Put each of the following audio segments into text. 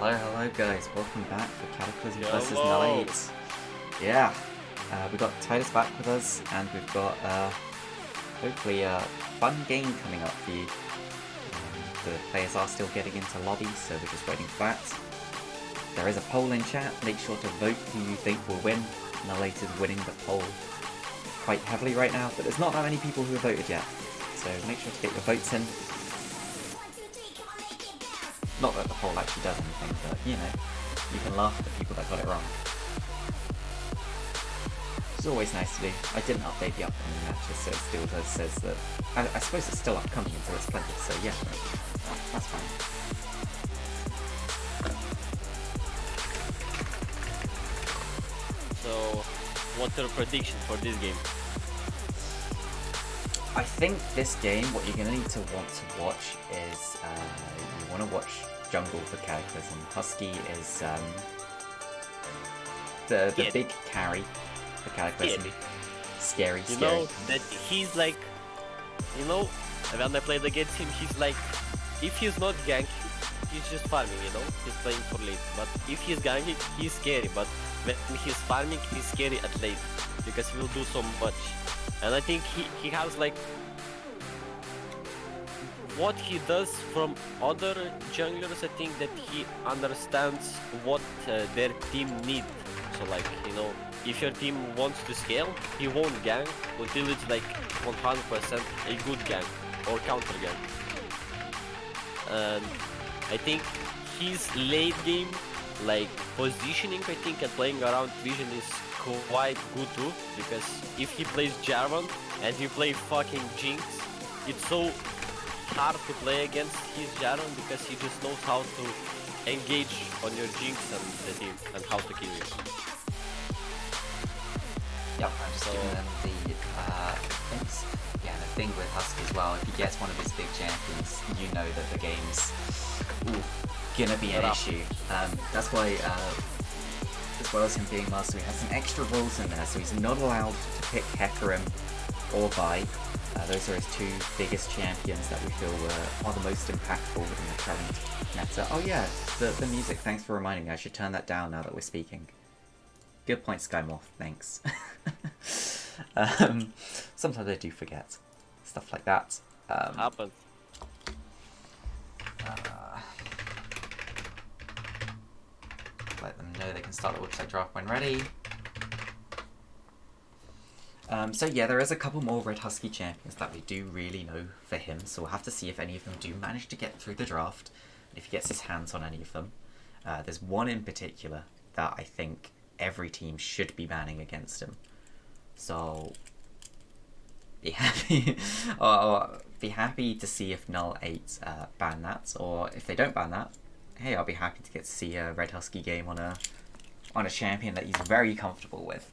Hello guys, welcome back for Cataclysm versus Hello. Null8. Yeah, we got Titus back with us, and we've got hopefully a fun game coming up for you. The players are still getting into lobbies, so we're just waiting for that. There is a poll in chat, make sure to vote who you think will win. Null8 is winning the poll quite heavily right now, but there's not that many people who have voted yet, so make sure to get your votes in. Not that the poll actually does anything, but you know, you can laugh at the people that got it wrong. It's always nice to do. I didn't update the upcoming matches, so it still does says that. I suppose it's still upcoming until it's plenty, so yeah, that's fine. So, what's your prediction for this game? I think this game, what you're going to need to want to watch is you want to watch Jungle for Cataclysm. Husky is the big carry for Cataclysm. Scary. You know that he's like, when I played against him, he's like, if he's not ganking, he's just farming, he's playing for late. But if he's ganking, he's scary. But when he's farming, he's scary at late because he will do so much. And I think he has like what he does from other junglers. I think that he understands what their team needs. So like, if your team wants to scale, he won't gank until it's like 100% a good gank or counter gank. And I think his late game, like positioning, I think, and playing around vision is quite good too, because if he plays Jarvan and you play fucking Jinx, it's so hard to play against his Jarvan because he just knows how to engage on your Jinx and the team and how to kill you. Yep, I'm just giving them the things. Yeah, the thing with Husky as well, if he gets one of his big champions, you know that the game's gonna be an issue. That's why, as well as him being master, he has some extra rules in there, so he's not allowed to pick Hecarim or Vi. Those are his two biggest champions that we feel are the most impactful in the current meta. Oh yeah, the music, thanks for reminding me, I should turn that down now that we're speaking. Good point, Skymoth, thanks. Sometimes I do forget stuff like that. Happens. Let them know they can start the website draft when ready. So yeah, there is a couple more Red Husky champions that we do really know for him, so we'll have to see if any of them do manage to get through the draft, and if he gets his hands on any of them. There's one in particular that I think every team should be banning against him. So be happy, be happy to see if Null8 ban that, or if they don't ban that, hey, I'll be happy to get to see a Red Husky game on a champion that he's very comfortable with.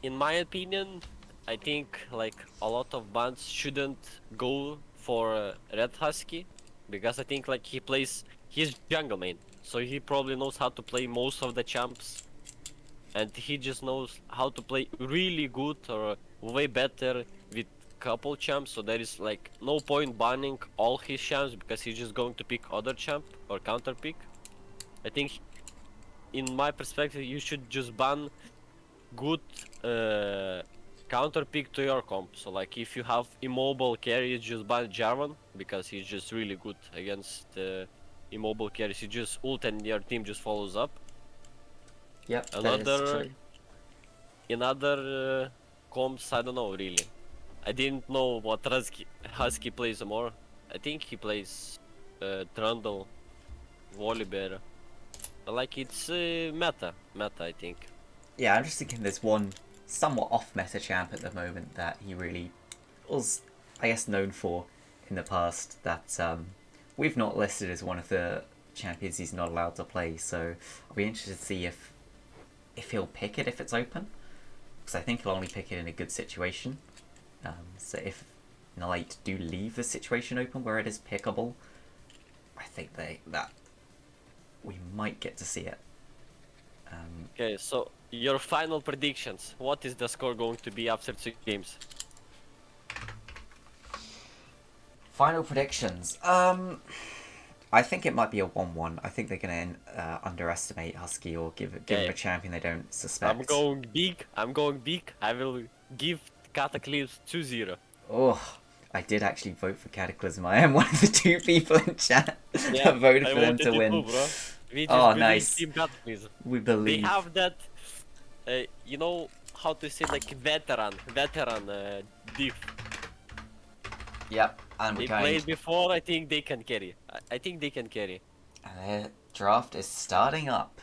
In my opinion, I think like a lot of bans shouldn't go for Red Husky, because I think like he's jungle main, so he probably knows how to play most of the champs, and he just knows how to play really good or way better with couple champs, so there is like no point banning all his champs because he's just going to pick other champ or counter pick. I think in my perspective you should just ban good counter pick to your comp. So like if you have immobile carries, just ban Jarvan because he's just really good against immobile carries. You just ult and your team just follows up. Yep, that is true. In other comps, I don't know really. I didn't know what Husky plays more. I think he plays Trundle, Volibear. Like it's meta I think. Yeah, I'm just thinking there's one somewhat off-meta champ at the moment that he really was, I guess, known for in the past that we've not listed as one of the champions he's not allowed to play, so I'll be interested to see if he'll pick it if it's open, because I think he'll only pick it in a good situation. So if Null8 do leave the situation open where it is pickable, I think that we might get to see it. Okay, so your final predictions. What is the score going to be after 2 games? Final predictions. I think it might be a 1-1. I think they're going to underestimate Husky or give him a champion they don't suspect. I'm going big. I'm going big. I will give Cataclysm 2-0. Oh, I did actually vote for Cataclysm. I am one of the 2 people in chat Yeah, that voted I for them voted to you win. too, bro. We just Oh, believe nice. Team Cataclysm. We They believe. have that, you know how to say, like veteran diff. Yep, and They we're going. played before. I think they can carry. I think they can carry. And their draft is starting up.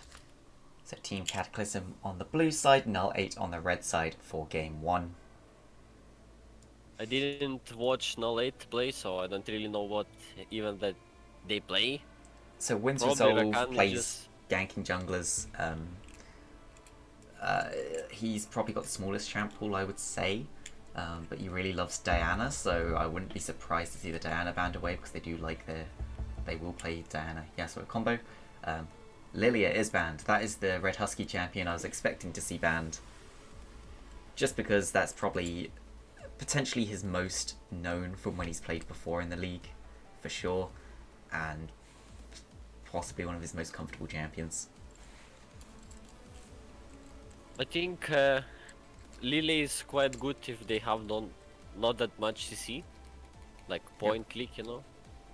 So Team Cataclysm on the blue side, Null8 on the red side for game 1. I didn't watch Null8 play, so I don't really know what even that they play. So Wins Probably Resolve Rakan plays just... ganking junglers. He's probably got the smallest champ pool, I would say. But he really loves Diana, so I wouldn't be surprised to see the Diana banned away because they do like they will play Diana Yasuo combo. Lilia is banned. That is the Red Husky champion I was expecting to see banned. Just because that's probably potentially his most known from when he's played before in the league, for sure. And possibly one of his most comfortable champions. I think Lily is quite good if they have not that much CC, like point click, you know,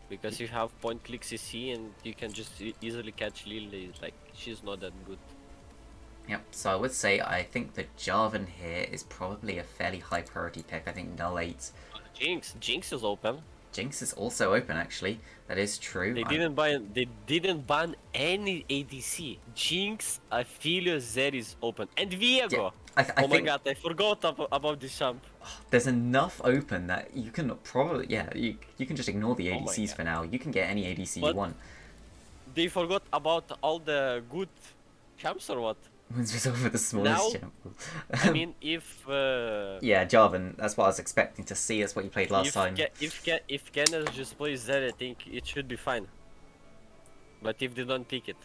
because you have point click CC and you can just easily catch Lily. Like she's not that good. Yep. So I would say I think the Jarvan here is probably a fairly high priority pick. I think Null8. Jinx is open. Jinx is also open, actually. That is true. They didn't ban any ADC. Jinx, Aphelios, Zed is open, and Viego. Yeah, I oh my think god, I forgot about this champ. there's enough open that you can probably you can just ignore the Oh my ADCs God. for now. You can get any ADC But you want. They forgot about all the good champs or what? Wins Resolve with the smallest Now, champ pool. I mean, if yeah, Jarvan. That's what I was expecting to see. That's what you played last time. if Kenneth just plays Zed, I think it should be fine. But if they don't pick it,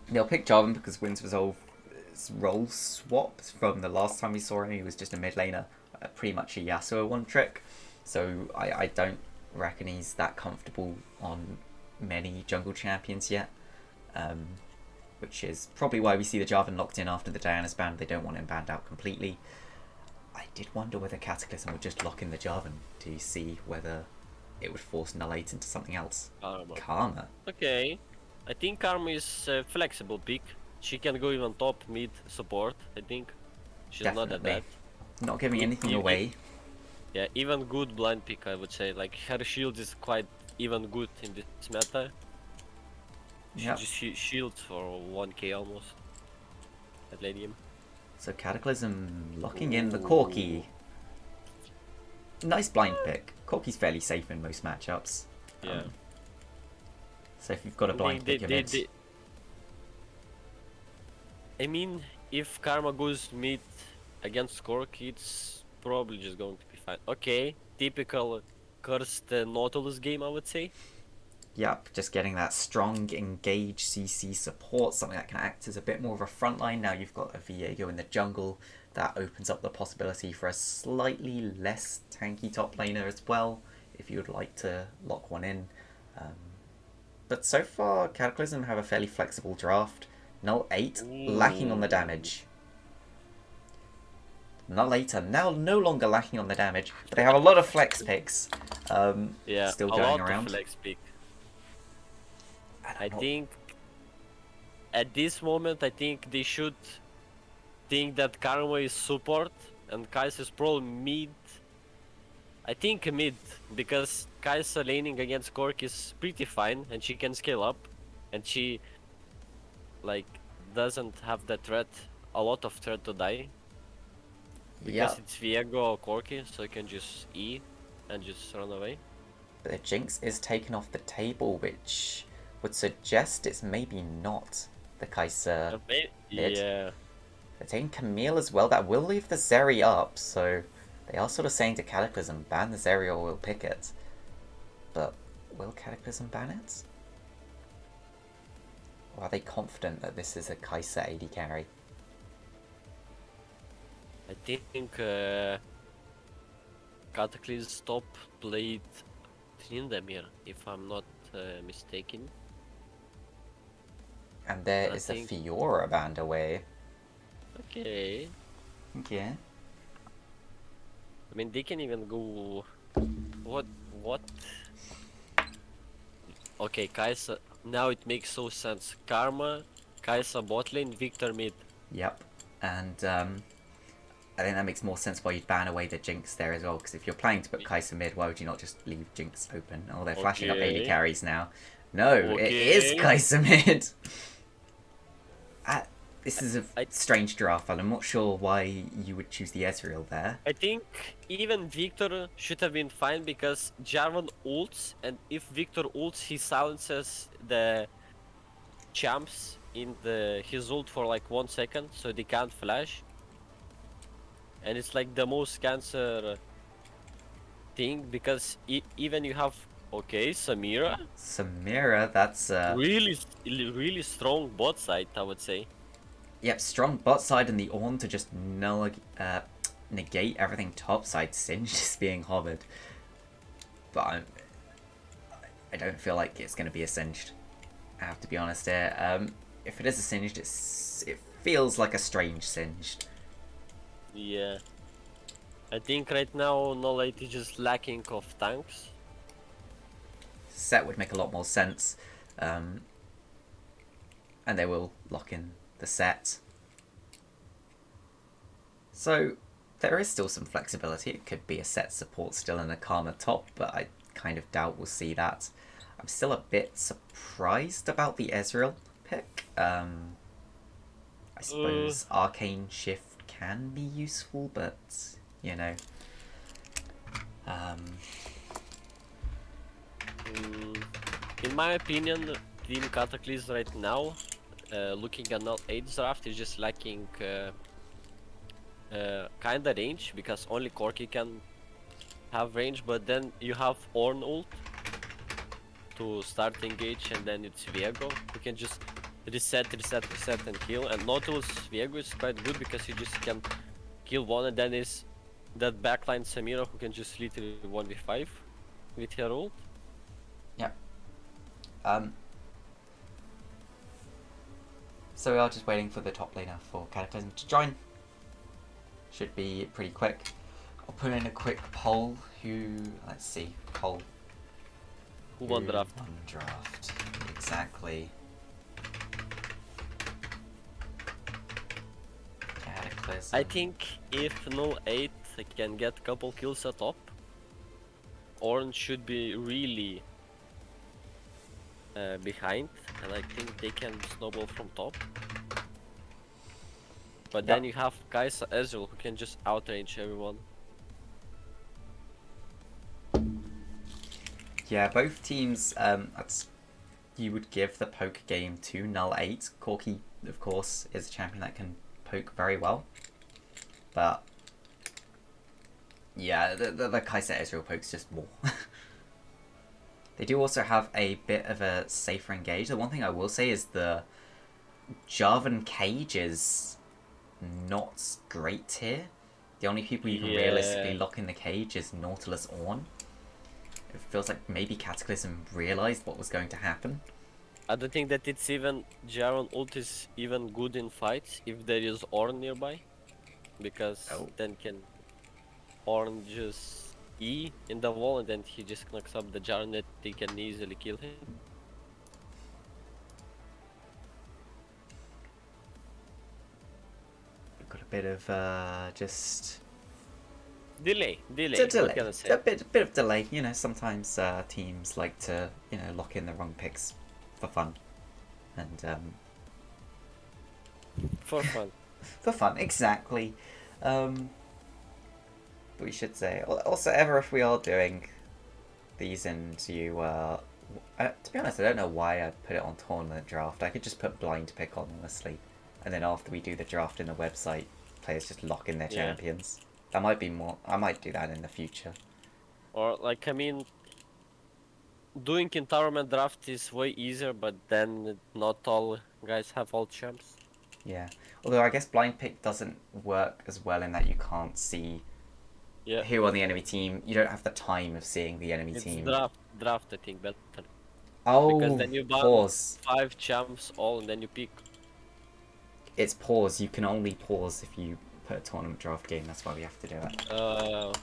They'll pick Jarvan because Wins Resolve role swapped from the last time we saw him. He was just a mid laner, pretty much a Yasuo one trick. So I don't reckon he's that comfortable on many jungle champions yet. Which is probably why we see the Jarvan locked in after the Diana's ban. They don't want him banned out completely. I did wonder whether Cataclysm would just lock in the Jarvan to see whether it would force Null8 into something else. Karma. Okay, I think Karma is a flexible pick. She can go even top, mid, support. I think she's Definitely. not that bad. Not giving anything away. Yeah, even good blind pick, I would say. Like her shield is quite even good in this meta. She just shields for 1k almost at late game. So Cataclysm locking in the Corki. Nice blind pick. Corki's fairly safe in most matchups. Yeah. So if you've got a blind pick of it. I mean, if Karma goes mid against Corki, it's probably just going to be fine. Okay, typical cursed Nautilus game, I would say. Yep, just getting that strong engage CC support, something that can act as a bit more of a front line. Now you've got a Viego in the jungle, that opens up the possibility for a slightly less tanky top laner as well, if you would like to lock one in. But so far, Cataclysm have a fairly flexible draft. Null8 lacking on the damage. Null8 are now no longer lacking on the damage, but they have a lot of flex picks yeah, still a going lot around. Of flex pick. I think at this moment, I think they should think that Karma is support and Kai'Sa is probably mid. I think mid, because Kai'Sa laning against Cork is pretty fine and she can scale up and she like doesn't have that threat, a lot of threat to die. Because it's Viego or Corki, so you can just E and just run away. But the Jinx is taken off the table, which would suggest it's maybe not the Kai'Sa mid. Yeah. They're taking Camille as well. That will leave the Zeri up, so they are sort of saying to Cataclysm, ban the Zeri or we'll pick it. But will Cataclysm ban it? Or are they confident that this is a Kai'Sa AD carry? I think Cataclysm top played Tryndamere, if I'm not mistaken. And there I is a think- Fiora band away. Okay. Yeah. I mean, they can even go. What? Okay, Kai'Sa. Now it makes so sense. Karma, Kai'Sa bot lane, Victor mid. Yep. And I think that makes more sense why you'd ban away the Jinx there as well, because if you're planning to put Kai'Sa mid, why would you not just leave Jinx open? Oh, they're flashing up AD Okay. carries now. No, it is Okay. Kai'Sa mid! This is a I- strange draft, and I'm not sure why you would choose the Ezreal there. I think even Victor should have been fine because Jarvan ults, and if Victor ults, he silences the champs in his ult for like 1 second, so they can't flash. And it's like the most cancer thing because even you have Samira, Samira, that's really strong bot side, I would say. yep, strong bot side and the Ornn to just negate everything top side. Singed is being hovered, but I don't feel like it's going to be a singed. I have to be honest here. If it is a singed, it feels like a strange singed. Yeah. I think right now Null8 is just lacking of tanks. Set would make a lot more sense, and they will lock in the set. So there is still some flexibility. It could be a set support still in a Karma top, but I kind of doubt we'll see that. I'm still a bit surprised about the Ezreal pick. I suppose Arcane Shift can be useful, but you know. In my opinion, Team Cataclysm right now, looking at Null8's draft, is just lacking kinda range because only Corki can have range, but then you have Ornn ult to start engage, and then it's Viego who can just reset and kill. And Nautilus Viego is quite good because you just can kill one, and then is that backline Samira who can just literally 1v5 with her ult. Yep. So we are just waiting for the top laner for Cataclysm to join. Should be pretty quick. I'll put in a quick poll. Let's see, poll. Who won draft? Won draft. Exactly. Cataclysm. I think if Null8 can get couple kills at top, Ornn should be really behind, and I think they can snowball from top. But then you have Kai'Sa Ezreal who can just outrange everyone. Yeah, both teams. You would give the poke game to Null8. Corki, of course, is a champion that can poke very well, but yeah, the Kai'Sa Ezreal poke's just more. They do also have a bit of a safer engage. The one thing I will say is the Jarvan cage is not great here. The only people you can realistically lock in the cage is Nautilus Ornn. It feels like maybe Cataclysm realised what was going to happen. I don't think that it's even Jarvan ult is even good in fights if there is Ornn nearby, because then can Ornn just E in the wall and then he just knocks up the Jarvan that they can easily kill him. We've got a bit of just Delay. delay. What can I say? A bit of delay. You know, sometimes teams like to lock in the wrong picks for fun, and For fun. for fun, exactly. We should say also ever if we are doing these and you to be honest, I don't know why I put it on tournament draft. I could just put blind pick on, honestly, and then after we do the draft in the website, players just lock in their champions. That might be more. I might do that in the future. Or like, I mean, doing in tournament draft is way easier, but then not all guys have all champs. Yeah, although I guess blind pick doesn't work as well in that you can't see Yeah, who on the enemy team. You don't have the time of seeing the enemy it's team. draft I think better because Oh, then you ban pause. 5 champs all and then you pick. It's pause. You can only pause if you put a tournament draft game. That's why we have to do it.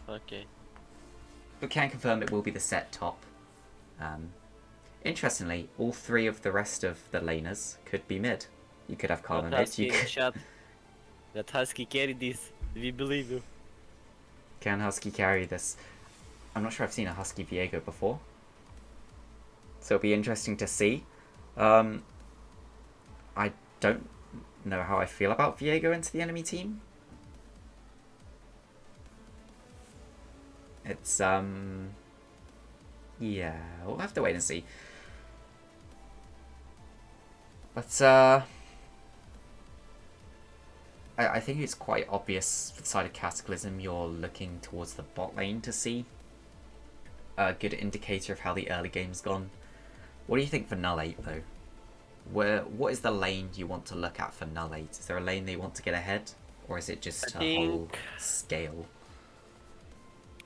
Okay. But can confirm it will be the set top. Um, Interestingly, all three of the rest of the laners could be mid. You could have That Carlin8, you Husky in could... chat. That Husky carry this. We believe you. Can Husky carry this? I'm not sure I've seen a Husky Viego before. So it'll be interesting to see. I don't know how I feel about Viego into the enemy team. It's, yeah, we'll have to wait and see. But, I think it's quite obvious for the side of Cataclysm you're looking towards the bot lane to see a good indicator of how the early game's gone. What do you think for Null8 though? What is the lane you want to look at for Null8? Is there a lane they want to get ahead? Or is it just I a whole think scale?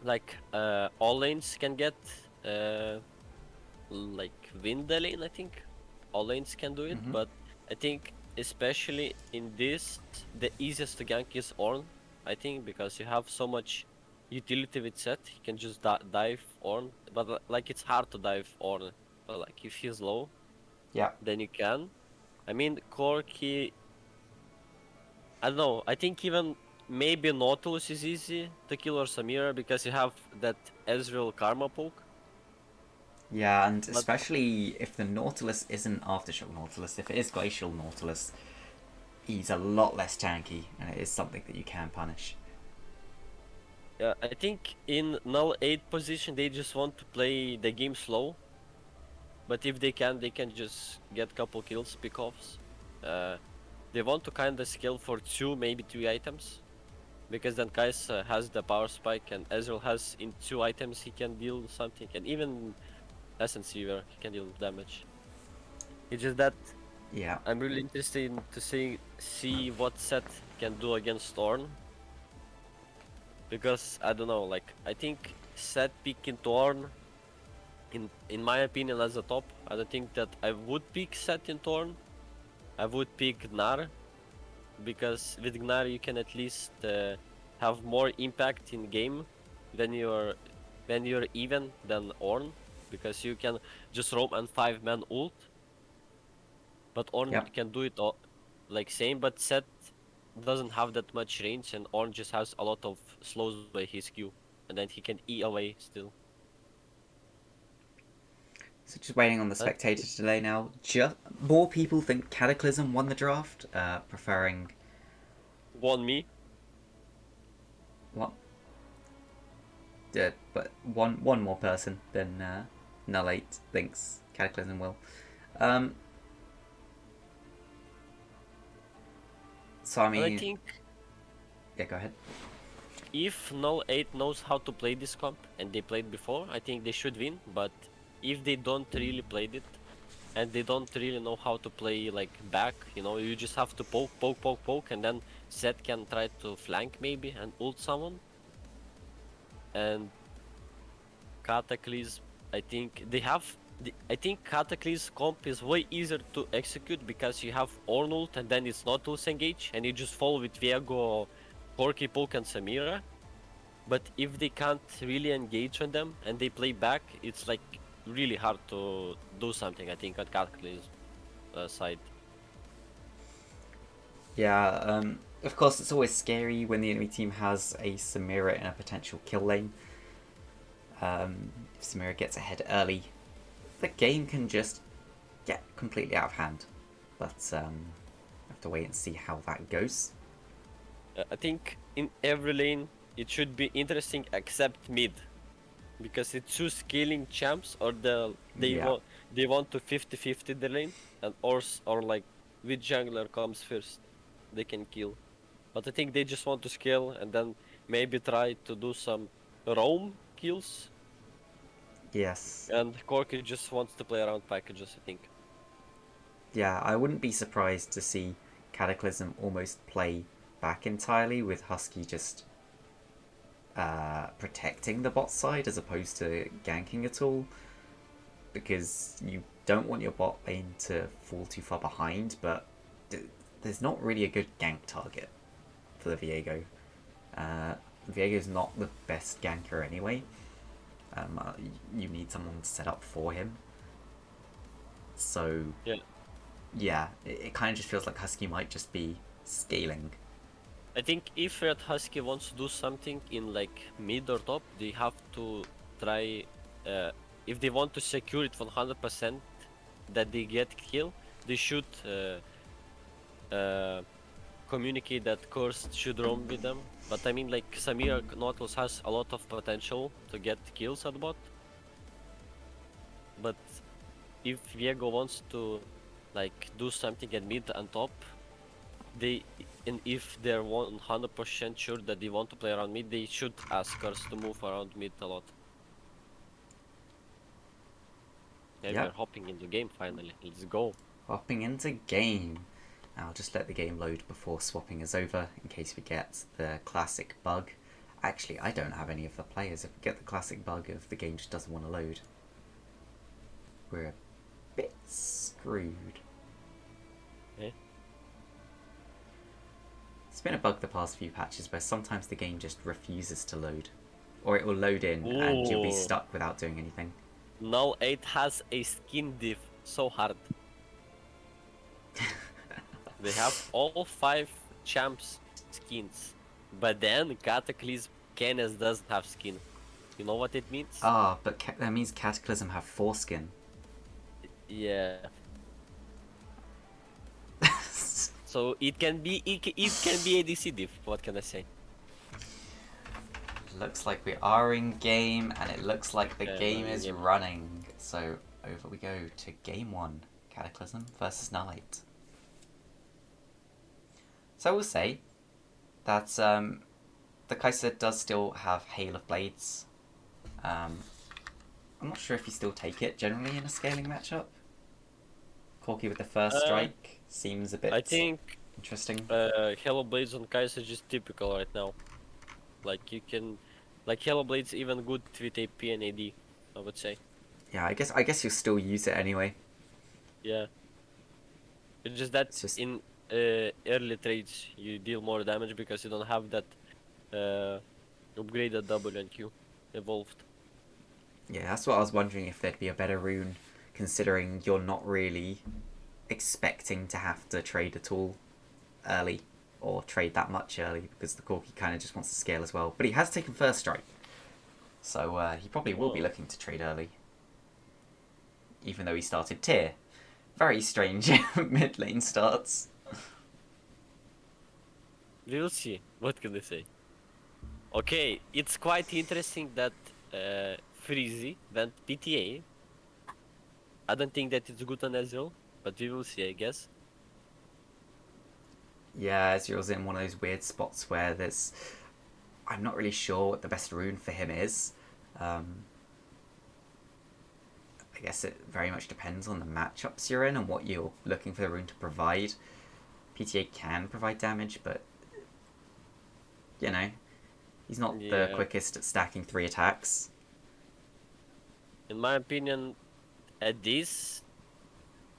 like all lanes can get like win the lane. I think all lanes can do it, but I think especially in this, the easiest to gank is Ornn. I think because you have so much utility with Set, he can just dive Ornn. But like it's hard to dive Ornn. But like if he's low, Yeah. then you can. I mean, Corki. I don't know. I think even maybe Nautilus is easy to kill or Samira because you have that Ezreal Karma poke. Yeah, and But especially if the Nautilus isn't Aftershock Nautilus, if it is Glacial Nautilus, he's a lot less tanky, and it is something that you can punish. yeah, I think in Null8 position they just want to play the game slow. But if they can just get couple kills, pick-offs. They want to kind of scale for 2, maybe 3 items. Because then Kais has the power spike and Ezreal has in 2 items he can deal something. And even Essence Weaver, he can deal damage. It's just that Yeah. I'm really interested in to see what Set can do against Ornn. Because I don't know, like I think Set picking Ornn, in my opinion, as a top, I don't think that I would pick Set in Torn. I would pick Gnar because with Gnar you can at least have more impact in game when you're even than Ornn, because you can just roam and 5-man ult. But Ornn Yep. can do it all, like same, but Set doesn't have that much range, and Ornn just has a lot of slows by his Q, and then he can E away still. So just waiting on the spectator delay now. More people think Cataclysm won the draft, preferring Won me. what? But one more person than Null8 thinks Cataclysm will. Um, so I And I mean, think yeah, go ahead. if Null8 knows how to play this comp and they played before, I think they should win. But if they don't really played it and they don't really know how to play like back, you just have to poke, and then Zed can try to flank maybe and ult someone. And Cataclysm, I think they have. I think Cataclysm comp is way easier to execute because you have Ornn ult and then it's Nautilus engage and you just follow with Viego, Corki, Poke, and Samira. But if they can't really engage on them and they play back, it's like really hard to do something, I think, on Cataclysm side. Yeah, of course, it's always scary when the enemy team has a Samira in a potential kill lane. If Samira gets ahead early, the game can just get completely out of hand. But have to wait and see how that goes. I think in every lane it should be interesting except mid, because it's two scaling champs, or Yeah. they want to 50-50 the lane, and or like which jungler comes first, they can kill. But I think they just want to scale and then maybe try to do some roam kills. Yes. And Corki just wants to play around packages, I think. Yeah, I wouldn't be surprised to see Cataclysm almost play back entirely with Husky just protecting the bot side as opposed to ganking at all, because you don't want your bot lane to fall too far behind, but there's not really a good gank target for the Viego. Viego's not the best ganker anyway. You need someone set up for him. So yeah, it kind of just feels like Husky might just be scaling. I think if Red Husky wants to do something in like mid or top, they have to try. If they want to secure it 100% that they get kill, they should communicate that Curse should roam with them. But I mean, like Samir Nautilus has a lot of potential to get kills at bot. But if Viego wants to like do something at mid and top, and if they're 100% sure that they want to play around mid, they should ask us to move around mid a lot. Yeah, Yep. we're hopping into game finally. Let's go. Hopping into game. I'll just let the game load before swapping is over in case we get the classic bug. Actually, I don't have any of the players. If we get the classic bug of the game just doesn't want to load, we're a bit screwed. Yeah. It's been a bug the past few patches where sometimes the game just refuses to load. Or it will load in and you'll be stuck without doing anything. Null8 has a skin diff so hard. They have all 5 champs skins. But then Cataclysm Kenneth doesn't have skin. You know what it means? Ah, but that means Cataclysm have foreskin. Yeah. So it can be ADC diff. What can I say? Looks like we are in game, and it looks like the game is running. So over we go to game 1, Cataclysm versus Null8. So I will say that the Kaiser does still have Hail of Blades. I'm not sure if you still take it generally in a scaling matchup. Corky with the first strike seems a bit interesting. Hail of Blades on Kaiser is just typical right now. Like you can, like Hail of Blades even good with AP and AD, I would say. Yeah, I guess you'll still use it anyway. Yeah. It's just that in early trades you deal more damage because you don't have that upgraded W and Q evolved. Yeah, that's what I was wondering, if there'd be a better rune, considering you're not really expecting to have to trade at all early, or trade that much early, because the Corky kind of just wants to scale as well. But he has taken first strike, so he probably will be looking to trade early, even though he started tier. Very strange mid lane starts. We'll see. What can I say? Okay, it's quite interesting that Freezy went PTA. I don't think that it's good on Ezreal, but we will see, I guess. Yeah, Ezreal's in one of those weird spots where I'm not really sure what the best rune for him is. I guess it very much depends on the matchups you're in and what you're looking for the rune to provide. PTA can provide damage, but you know, he's not the quickest at stacking 3 attacks. In my opinion, at this,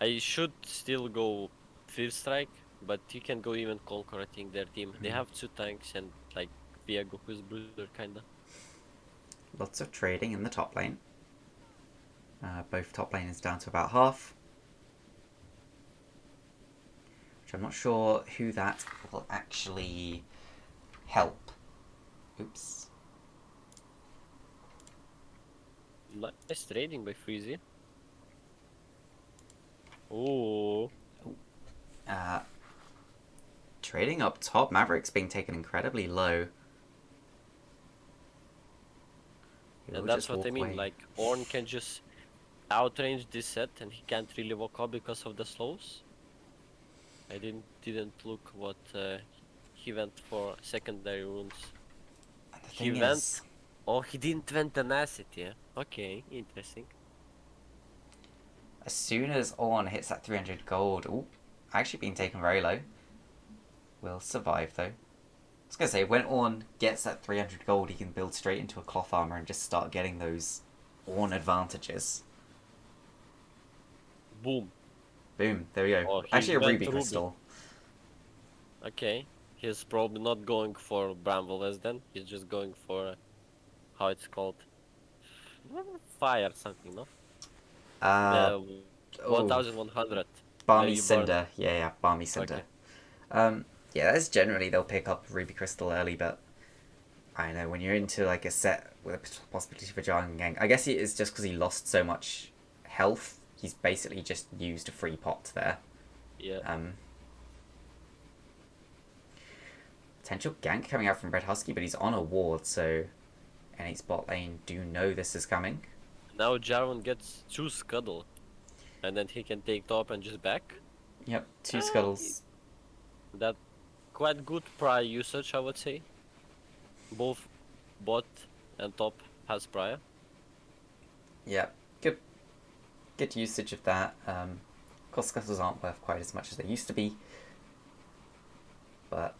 I should still go First Strike, but you can go even Conquer, I think, their team. They have 2 tanks and like Viego, who's Bruiser, kinda. Lots of trading in the top lane. Both top lane is down to about half. Which I'm not sure who that will actually help. Oops. Nice trading by Freezy. Ooh. Trading up top, Maverick's being taken incredibly low. And that's what I mean, like Ornn can just outrange this set and he can't really walk up because of the slows. I didn't look what he went for secondary runes. He went... Oh, he didn't went tenacity, yeah? Okay, interesting. As soon as Ornn hits that 300 gold, actually being taken very low. Will survive though. was gonna say, when Ornn gets that 300 gold, he can build straight into a cloth armor and just start getting those Ornn advantages. Boom. Boom, there we go. Oh, he Actually a went ruby ruby. crystal. Okay. He's probably not going for Brambles then. He's just going for how it's called. Fire something, no? Uh, The oh, 1100. Where Balmy you burn. Cinder. Yeah, Balmy Cinder. Okay. Yeah, that's generally they'll pick up ruby crystal early, but I don't know, when you're into like a set with a possibility for Jarvan Gang, I guess it is just because he lost so much health. He's basically just used a free pot there. Yeah. Potential gank coming out from Red Husky, but he's on a ward, so NA's bot lane do know this is coming. Now Jarvan gets 2 Scuttle. And then he can take top and just back. Yep, 2 scuttles. That quite good prior usage, I would say. Both bot and top has prior. Yeah, good usage of that. Of course, scuttles aren't worth quite as much as they used to be, but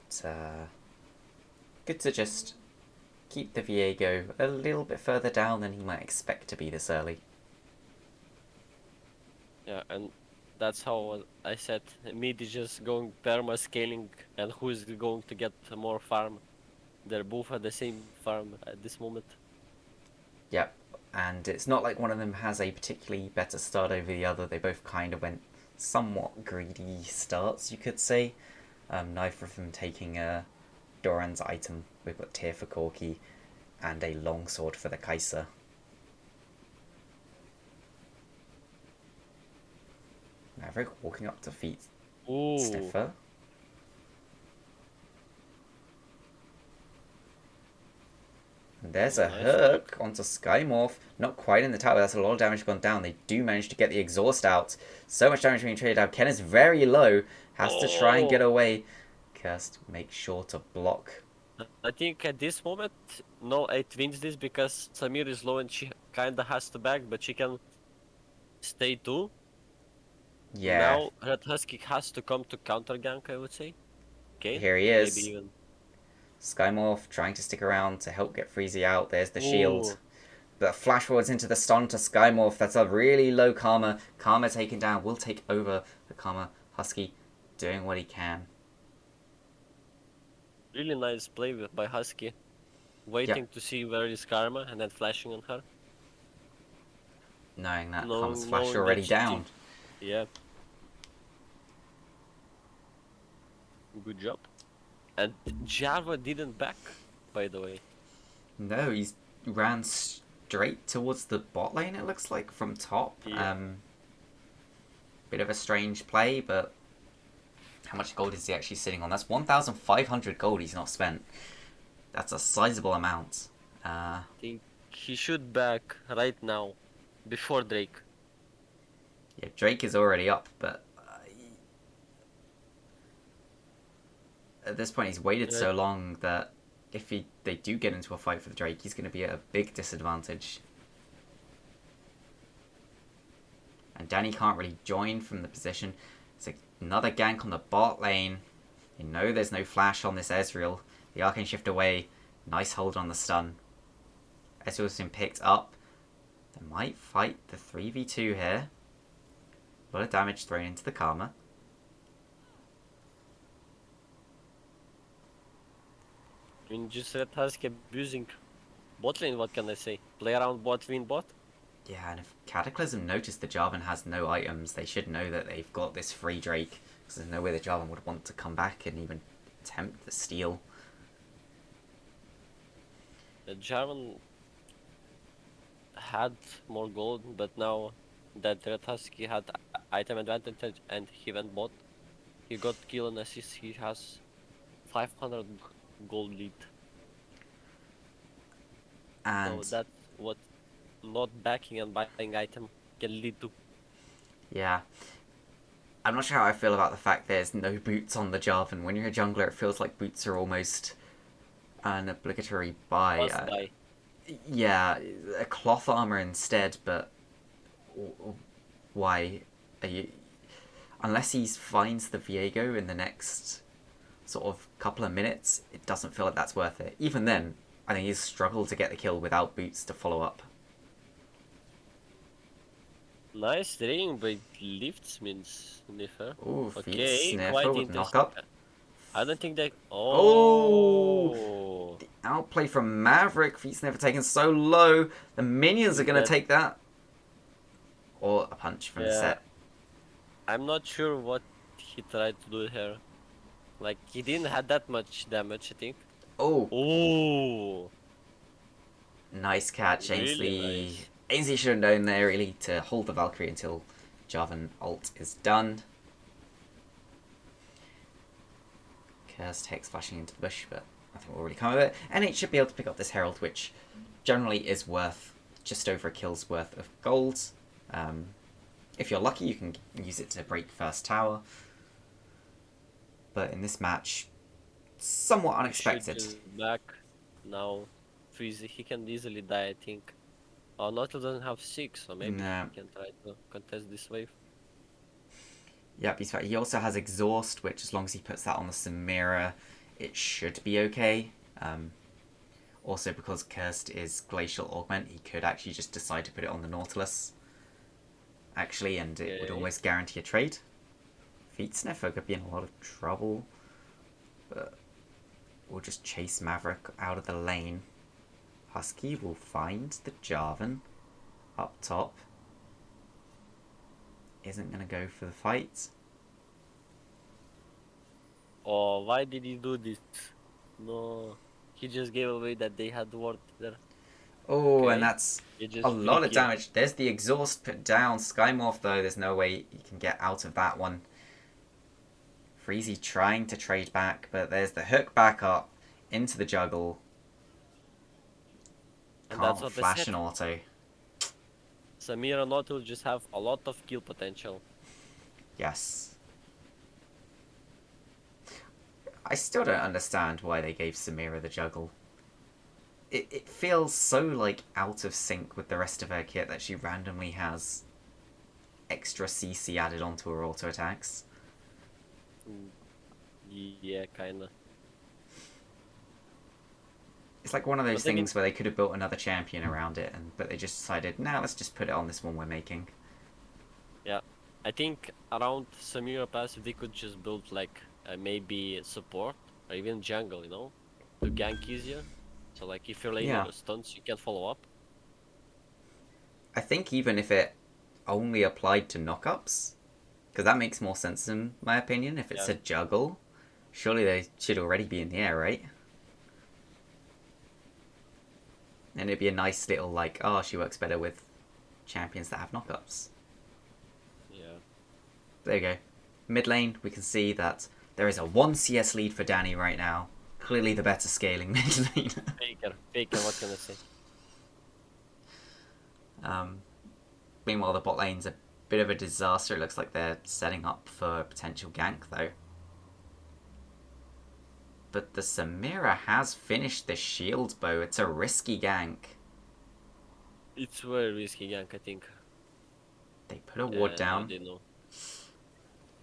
good to just keep the Viego a little bit further down than he might expect to be this early. Yeah, and that's how I said mid is just going perma scaling, and who is going to get more farm. They're both at the same farm at this moment. Yep, and it's not like one of them has a particularly better start over the other. They both kind of went somewhat greedy starts, you could say. Neither of them taking Doran's item. We've got Tear for Corki and a longsword for the Kaiser. Maverick walking up to defeat Sniffer. And there's a hook onto Skymorph. Not quite in the tower. That's a lot of damage gone down. They do manage to get the exhaust out. So much damage being traded out. Ken is very low. Has to try and get away. Cursed, make sure to block. I think at this moment, Null8 wins this because Samir is low and she kinda has to back, but she can stay too. Yeah. Now Red Husky has to come to counter gank, I would say. Okay. Here he is. Maybe even. Skymorph trying to stick around to help get Freezy out. There's the shield. But flash forwards into the stun to Skymorph. That's a really low Karma. Karma taken down. Will take over the Karma. Husky doing what he can. Really nice play by Husky. Waiting to see where is Karma and then flashing on her. Knowing that Karma's flash already down. Yeah. Good job. And Java didn't back, by the way. No, he's ran straight towards the bot lane, it looks like, from top. Yeah. Bit of a strange play, but how much gold is he actually sitting on? That's 1,500 gold he's not spent. That's a sizable amount. I think he should back right now, before Drake. Yeah, Drake is already up, but at this point he's waited so long that if they do get into a fight for the Drake, he's going to be at a big disadvantage. And Danny can't really join from the position. It's another gank on the bot lane. You know there's no flash on this Ezreal. The Arcane Shift away. Nice hold on the stun. Ezreal's been picked up. They might fight the 3v2 here. A lot of damage thrown into the Karma. I mean, just Red Husky abusing bot lane, what can I say? Play around bot, win bot? Yeah, and if Cataclysm noticed the Jarvan has no items, they should know that they've got this free Drake. Because there's no way the Jarvan would want to come back and even attempt the steal. The Jarvan had more gold, but now that Red Husky had item advantage and he went bot, he got kill and assist, he has 500 gold lead. And so that's what not backing and buying item can lead to. Yeah. I'm not sure how I feel about the fact there's no boots on the Jarvan. When you're a jungler, it feels like boots are almost an obligatory buy. Yeah, a cloth armor instead, but why are you... Unless he finds the Viego in the next sort of couple of minutes, it doesn't feel like that's worth it. Even then, I think he's struggled to get the kill without boots to follow up. Nice trading, but lifts means Sniffer. Ooh, feet Okay, sniffer quite with knock interesting. up. I don't think that. Oh, Oh, the outplay from Maverick. Feet sniffer taken so low. The minions are going to that take that. Or a punch from the yeah. set. I'm not sure what he tried to do here. Like he didn't have that much damage, I think. Oh, Oh, nice catch, really Ainsley. nice. Ainsley should have known there really to hold the Valkyrie until Jarvan ult is done. Cursed Hex flashing into the bush, but nothing will really come of it. And it should be able to pick up this Herald, which generally is worth just over a kill's worth of gold. If you're lucky, you can use it to break first tower. But in this match, somewhat He should unexpected. just back now. Freezy, he can easily die, I think. Oh, Null8 doesn't have 6, so maybe No. he can try to contest this wave. Yep, he's right. He also has Exhaust, which as long as he puts that on the Samira, it should be okay. Also, because Cursed is Glacial Augment, he could actually just decide to put it on the Nautilus. Actually, and it would Okay. almost guarantee a trade. Feet Sniffer could be in a lot of trouble. But we'll just chase Maverick out of the lane. Husky will find the Jarvan up top. Isn't going to go for the fight. Oh, why did he do this? No. He just gave away that they had ward there. Oh, Okay. and that's He a just lot of free kill. damage. There's the exhaust put down. Skymorph, though, there's no way you can get out of that one. Freezy trying to trade back, but there's the hook back up into the juggle. And that's Can't what they flash said. an auto. Samira and Null8 will just have a lot of kill potential. Yes. I still don't understand why they gave Samira the juggle. It feels so, like, out of sync with the rest of her kit that she randomly has extra CC added onto her auto attacks. Yeah, kinda. It's like one of those But again, things where they could have built another champion around it, but they just decided, nah, let's just put it on this one we're making. yeah. I think around Samira passive they could just build like maybe support or even jungle, you know, to gank easier. So like if your laner Yeah. stuns, you can follow up. I think even if it only applied to knockups, because that makes more sense in my opinion. If it's Yeah. a juggle, surely they should already be in the air, right? And it'd be a nice little, like, oh, she works better with champions that have knockups. Yeah. There you go. Mid lane, we can see that there is a 1 CS lead for Danny right now. Clearly the better scaling mid lane. Faker, what can I say? Meanwhile, the bot lane's a bit of a disaster. It looks like they're setting up for a potential gank, though. But the Samira has finished the shield bow. It's a risky gank. It's very risky gank, I think. They put a ward down. They know.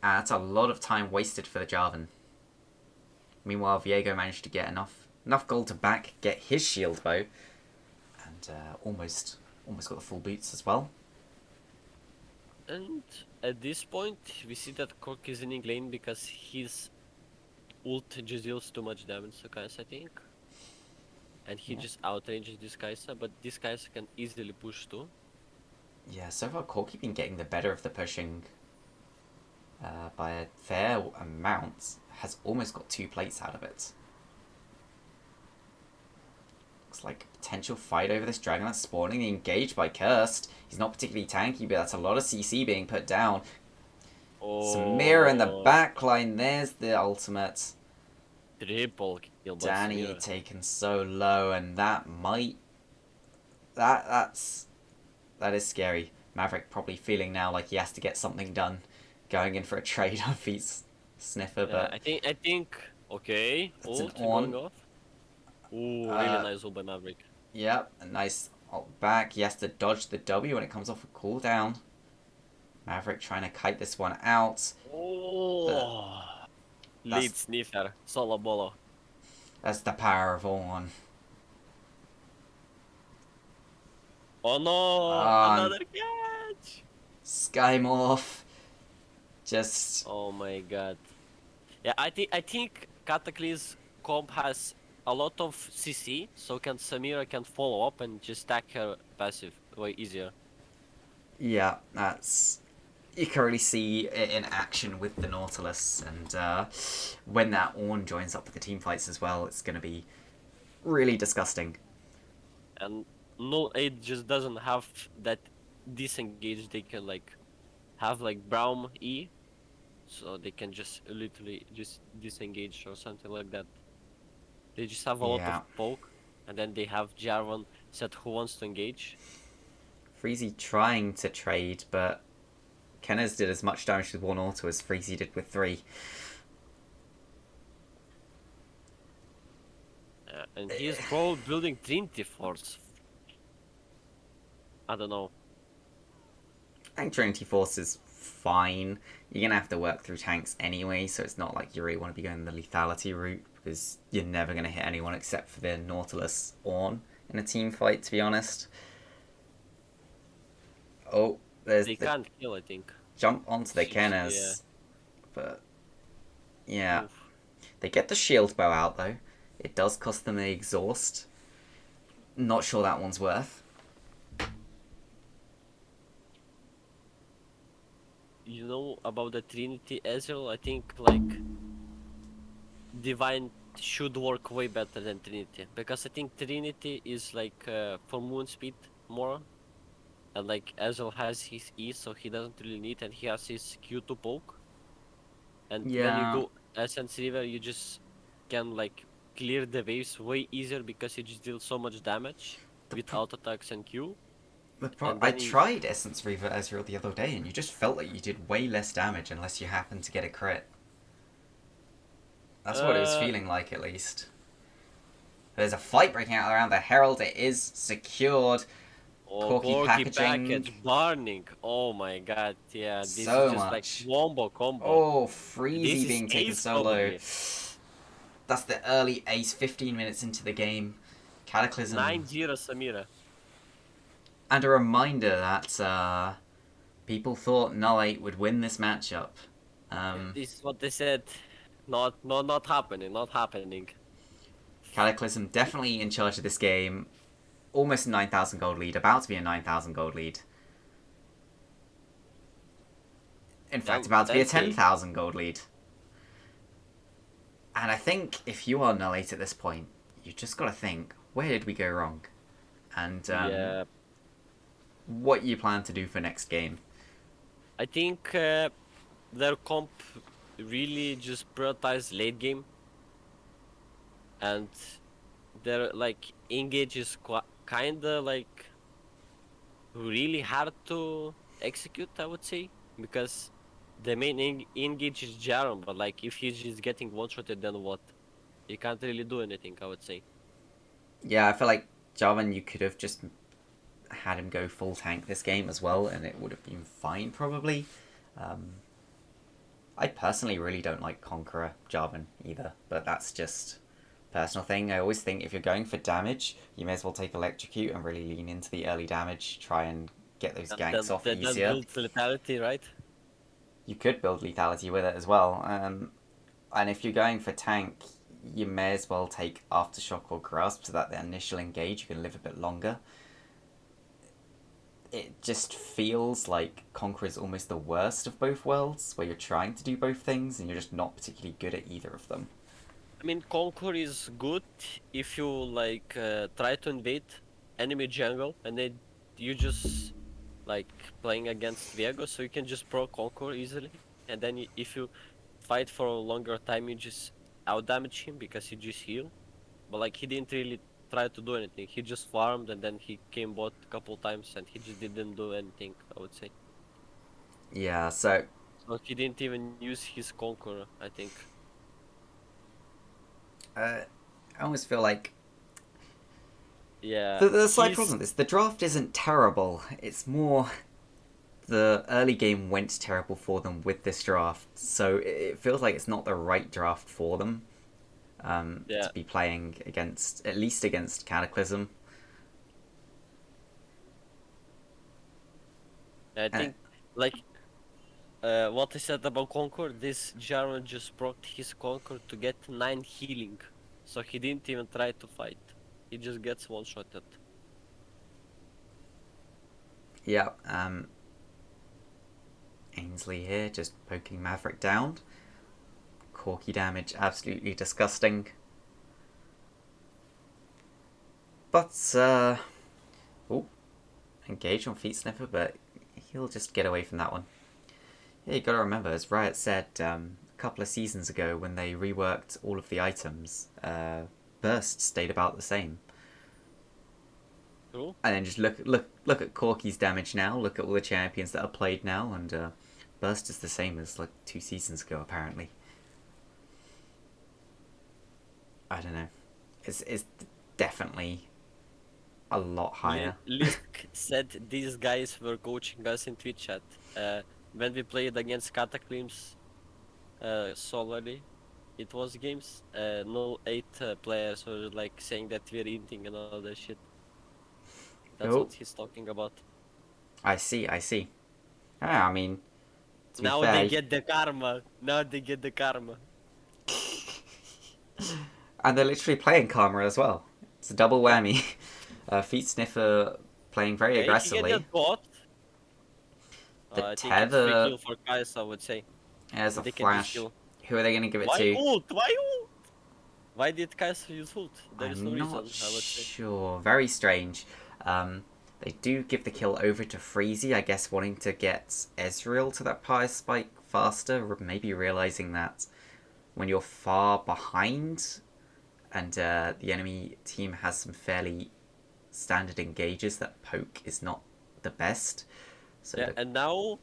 And that's a lot of time wasted for the Jarvan. Meanwhile, Viego managed to get enough gold to get his shield bow. And almost got the full boots as well. And at this point, we see that Cork is in lane because his ult just deals too much damage to Kai'Sa, I think. And he just outranges this Kai'Sa, but this Kai'Sa can easily push too. Yeah, so far Corky been getting the better of the pushing by a fair amount. Has almost got 2 plates out of it. Looks like a potential fight over this dragon that's spawning. Engaged by Cursed. He's not particularly tanky, but that's a lot of CC being put down. Oh, Samira in the backline. There's the ultimate. triple kill by Danny Samira. taken so low, and that might... That is scary. Maverick probably feeling now like he has to get something done. Going in for a trade on Feet's Sniffer, Yeah, but... I think, okay, That's an ult on. going off. Ooh, really nice ult by Maverick. Yep, a nice ult back. He has to dodge the W when it comes off a cooldown. Maverick trying to kite this one out. Oh, Lead sniffer, solo bolo. That's the power of on. Oh no! Another catch! Skymorph. Just Oh my god. Yeah, I think Cataclysm comp has a lot of CC, so can Samira can follow up and just stack her passive way easier. yeah, that's you can really see it in action with the Nautilus, and when that Ornn joins up with the team fights as well, it's going to be really disgusting. And Null8 just doesn't have that disengage. They can like have like Braum E, so they can just literally just disengage or something like that. They just have a lot of Yeah, poke, and then they have Jarvan said who wants to engage. Freezy trying to trade, but Kenners did as much damage with one auto as Freezy did with three. And he's probably building Trinity Force. I don't know. I think Trinity Force is fine. You're going to have to work through tanks anyway, so it's not like you really want to be going the lethality route, because you're never going to hit anyone except for the Nautilus Ornn in a team fight, to be honest. Oh, there's They the can't kill, I think. jump onto the Kenners. Yeah. But, yeah. Oof. They get the shield bow out, though. It does cost them the exhaust. Not sure that one's worth. You know about the Trinity Ezreal? I think like Divine should work way better than Trinity, because I think Trinity is like for moon speed more, and like Ezreal has his E, so he doesn't really need, and he has his Q to poke. And when you Yeah. go Essence River, you just can like clear the waves way easier because you just deal so much damage The with pro- auto attacks and Q. And I then you, tried Essence Reaver Ezreal the other day, and you just felt like you did way less damage unless you happened to get a crit. That's what it was uh, feeling like, at least. There's a fight breaking out around the Herald. It is secured. oh, Corky Corky packaging. package, burning. Oh my god, yeah, this is So just like much. wombo combo. Oh, This Freezy is being taken ace solo. probably. That's the early ace, 15 minutes into the game. Cataclysm. 9-0 Samira. And a reminder that people thought Null8 would win this matchup. This is what they said. Not happening, not happening. Cataclysm definitely in charge of this game. Almost a 9,000 gold lead, about to be a 9,000 gold lead. In fact, about to be a 10,000 gold lead. And I think if you are Null8 at this point, you just got to think, where did we go wrong? And Yeah, what you plan to do for next game. I think their comp really just prioritized late game, and their like engage is kinda like really hard to execute, I would say, because the main engage is Jaron, but like if he's just getting one-shotted, then what? You can't really do anything, I would say. Yeah, I feel like Jarvan, you could have just had him go full tank this game as well, and it would have been fine, probably. I personally really don't like Conqueror Jarvan either, but that's just personal thing. I always think if you're going for damage, you may as well take Electrocute and really lean into the early damage, try and get those ganks off That easier. builds lethality, right? You could build lethality with it as well. And if you're going for tank, you may as well take Aftershock or Grasp so that the initial engage you can live a bit longer. It just feels like Conqueror is almost the worst of both worlds, where you're trying to do both things and you're just not particularly good at either of them. I mean, Conquer is good if you like try to invade enemy jungle and then you just like playing against Viego, so you can just pro Conquer easily. And then if you fight for a longer time, you just out damage him because he just heal. But like he didn't really try to do anything. He just farmed and then he came bot a couple times and he just didn't do anything, I would say. Yeah, so So he didn't even use his Conqueror, I think. I almost feel like Yeah. the slight problem is the draft isn't terrible. It's more the early game went terrible for them with this draft, so it feels like it's not the right draft for them Yeah, to be playing against, at least against Cataclysm. I And think like what I said about Conquer, this Jarvan just procced his Conquer to get 9 healing, so he didn't even try to fight. He just gets one-shotted. yeah, Ainsley here just poking Maverick down. Corky damage, absolutely disgusting. But, oh, engage on Feet Sniffer, but he'll just get away from that one. Yeah, you gotta remember, as Riot said a couple of seasons ago when they reworked all of the items, Burst stayed about the same. True? And then just look at Corky's damage now. Look at all the champions that are played now, and Burst is the same as like 2 seasons ago apparently. I don't know. It's definitely a lot higher. Lisk said these guys were coaching us in Twitch chat. When we played against Cataclysm solely, it was games. Null8 players were like saying that we're eating and all that shit. That's Oh, what he's talking about. I see. I mean, to be Now they fair, get the karma. Now they get the karma. and they're literally playing Karma as well. It's a double Yeah. whammy. Feet Sniffer playing very Okay, he get aggressively. that bot. The I think it's free tether kill for Kais, I would say. has a They can just flash. kill. Who are they going to give it Why to? ult? Why ult? Why did Kais use ult? There is no I'm not reason, I would say. sure. Very strange. They do give the kill over to Freezy, I guess wanting to get Ezreal to that Pyre Spike faster, maybe realizing that when you're far behind and the enemy team has some fairly standard engages, that poke is not the best. So Yeah, and now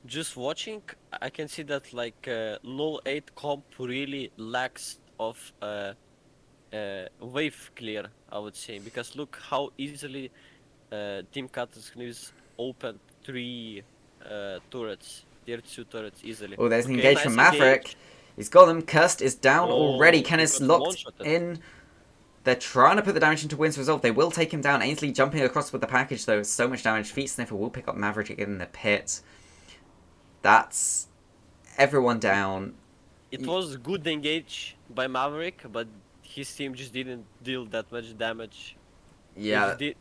just watching, I can see that like Null8 comp really lacks of wave clear, I would say, because look how easily Team Cataclysm opened 3 turrets, tier 2 turrets easily. oh, there's an Okay, engage from nice engage. Maverick. He's got them. Cursed is down already. Oh, he Kenneth's got locked one-shotted. in. They're trying to put the damage into Wind's Resolve. They will take him down. Ainsley jumping across with the package, though. So much damage. Feet Sniffer will pick up Maverick in the pit. That's everyone down. It was good engage by Maverick, but his team just didn't deal that much damage. They Yeah, just did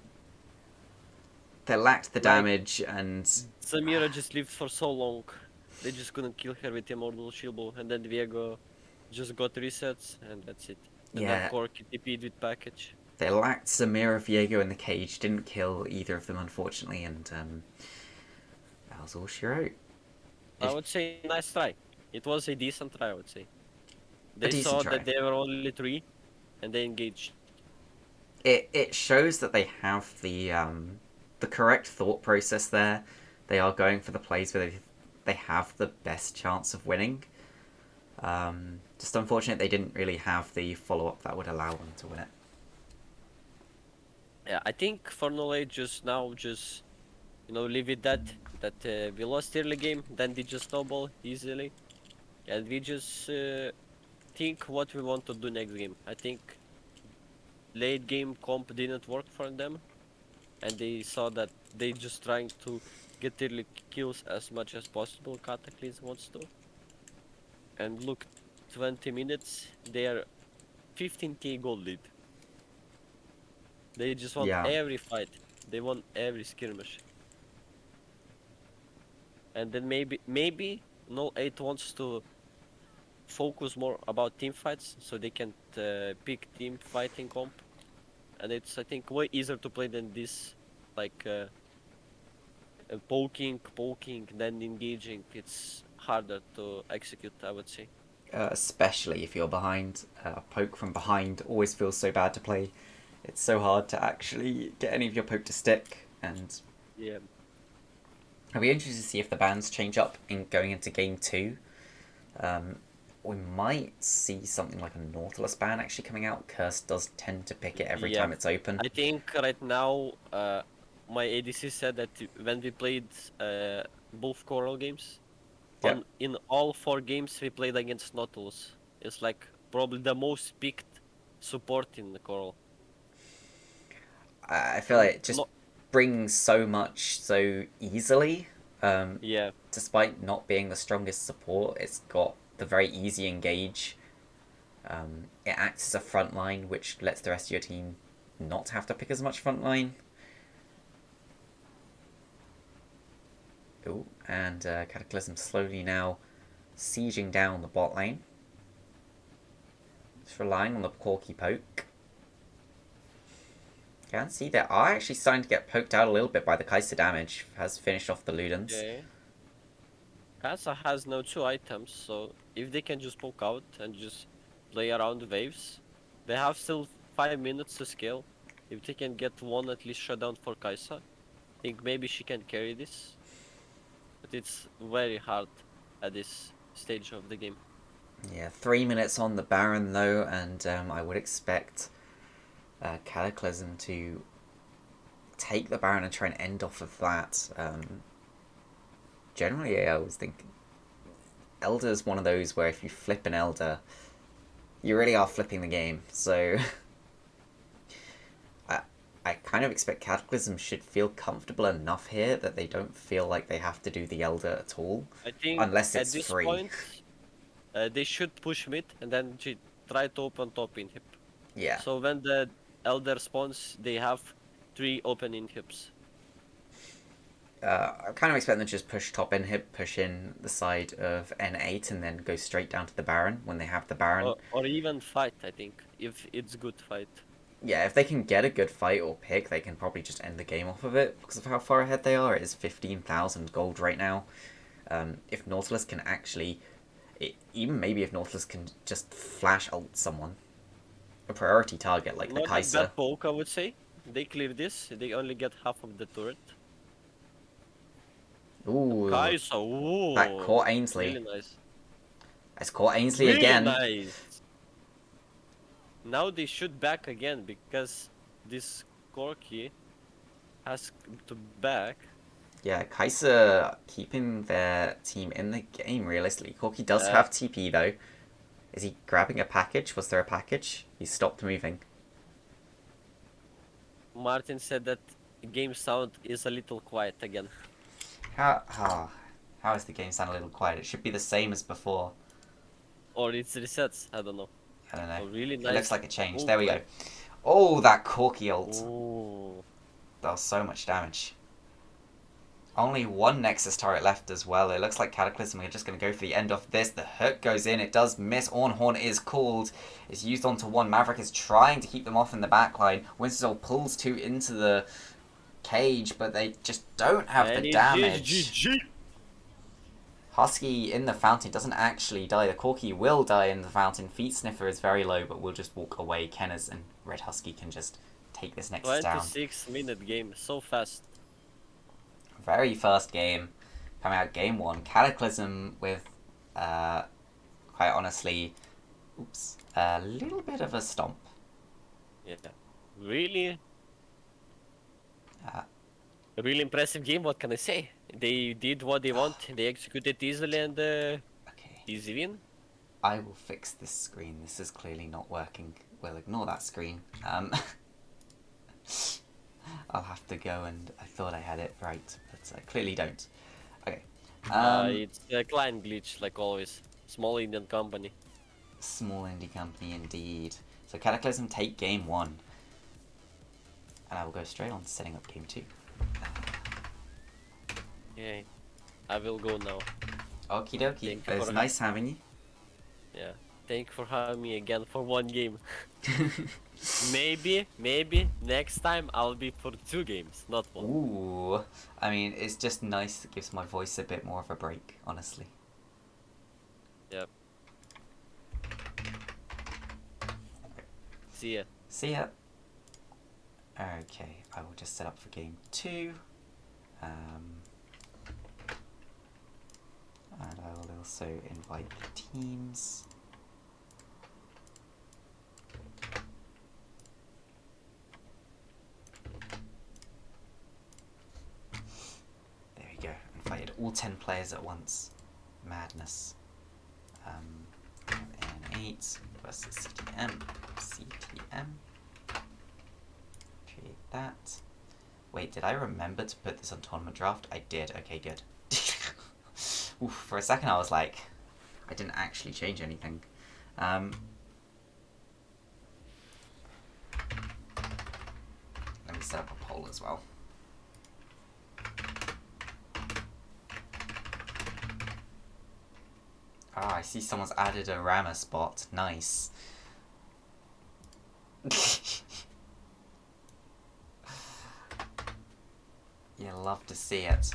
they lacked the like damage, and Samira just lived for so long. They just couldn't kill her with Immortal Shield Bow, and then Diego just got resets, and that's it. And then yeah, Corki TP'd with package. they lacked Samira, Viego in the cage. Didn't kill either of them, unfortunately, and that was all she wrote. I would say nice try. It was a decent try, I would say. They decent saw try. that they were only 3, and they engaged. It shows that they have the correct thought process there. They are going for the plays where they have the best chance of winning. Just unfortunate they didn't really have the follow up that would allow them to win it. Yeah, I think for Null8 just now, just leave it that we lost early game, then they just snowball easily, and we just think what we want to do next game. I think late game comp didn't work for them, and they saw that they just trying to get early kills as much as possible. Cataclysm wants to, and look, 20 minutes, they are 15k gold lead. They just want Yeah. every fight. They want every skirmish. And then maybe Null8 wants to focus more about team fights, so they can pick team fighting comp. And it's, I think, way easier to play than this, like poking, then engaging. It's harder to execute, I would say. Especially if you're behind. Poke from behind always feels so bad to play. It's so hard to actually get any of your poke to stick, and Yeah. I'll be interested to see if the bans change up in going into game 2. We might see something like a Nautilus ban actually coming out. Curse does tend to pick it every time it's open. I think right now my ADC said that when we played both CoraL games, Yep. in all 4 games we played against Nautilus. It's like probably the most picked support in the CoraL. I feel like it just No, brings so much so easily. yeah, Despite not being the strongest support, it's got the very easy engage. It acts as a front line, which lets the rest of your team not have to pick as much front line. Ooh, and Cataclysm slowly now sieging down the bot lane. Just relying on the Corky poke. Can see they are actually starting to get poked out a little bit by the Kai'Sa damage. Has finished off the Ludens. okay. Kasa has now 2 items, so if they can just poke out and just play around the waves, they have still 5 minutes to scale. If they can get one at least shutdown for Kaisa, I think maybe she can carry this. But it's very hard at this stage of the game. Yeah, 3 minutes on the Baron though, and I would expect Cataclysm to take the Baron and try and end off of that. Generally, I always think Elder is one of those where if you flip an Elder, you really are flipping the game. So I kind of expect Cataclysm should feel comfortable enough here that they don't feel like they have to do the Elder at all, I think unless at it's this free. point, they should push mid and then try to open top inhib. Yeah. So when the Elder spawns, they have 3 open inhibs. I kind of expect them to just push top inhib, push in the side of N8, and then go straight down to the Baron when they have the Baron. Or even fight, I think, if it's good fight. Yeah, if they can get a good fight or pick, they can probably just end the game off of it because of how far ahead they are. It is 15,000 gold right now. If Nautilus can actually, even maybe if Nautilus can just flash ult someone, a priority target like the Not a Kai'Sa. bad poke, I would say. They clear this, they only get half of the turret. Ooh, Kaisa, ooh, that caught Ainsley. really nice. It's caught Ainsley Really again. nice. Now they shoot back again because this Corky has to back. Yeah, Kai'Sa keeping their team in the game, realistically. Corky does have TP, though. Is he grabbing a package? Was there a package? He stopped moving. Martin said that game sound is a little quiet again. How is the game sound a little quiet? It should be the same as before. Or it's resets, I don't know. I don't know. Oh, really nice. It looks like it changed. Oh, There we go. Oh, that Corky ult. Ooh. That was so much damage. Only one Nexus turret left as well. It looks like Cataclysm are just going to go for the end of this. The hook goes in. It does miss. Ornhorn is called. It's used onto one. Maverick is trying to keep them off in the backline. Wintersoul pulls 2 into the cage, but they just don't have the damage. GG. Husky in the fountain doesn't actually die. The Corky will die in the fountain. Feet Sniffer is very low, but will just walk away. Kenners and Red Husky can just take this Nexus down. 26-minute game, so fast. Very first game, coming out game 1. Cataclysm with, quite honestly, a little bit of a stomp. Yeah, really, Uh, a really impressive game. What can I say? They did what they want. They executed easily and okay, easy win. I will fix this screen. This is clearly not working. We'll ignore that screen. I'll have to go and I thought I had it right, but I clearly don't. Okay. It's a client glitch, like always. Small Indian company. Small indie company indeed. So Cataclysm take game 1. And I will go straight on to setting up game 2. Yeah, I will go now. Okie dokie. Thank you It was for nice having you. Yeah, thank you for having me again for 1 game. Maybe next time I'll be for 2 games, not 1. Ooh. I mean, it's just nice. It gives my voice a bit more of a break, honestly. Yep. See ya. See ya. Okay, I will just set up for game 2. And I will also invite the teams. 10 players at once. Madness. N8 versus CTM. CTM. Create that. Wait, did I remember to put this on tournament draft? I did. Okay, good. Oof, for a second I was like, I didn't actually change anything. Let me set up a poll as well. Ah, I see someone's added a rammer spot. Nice. You love to see it.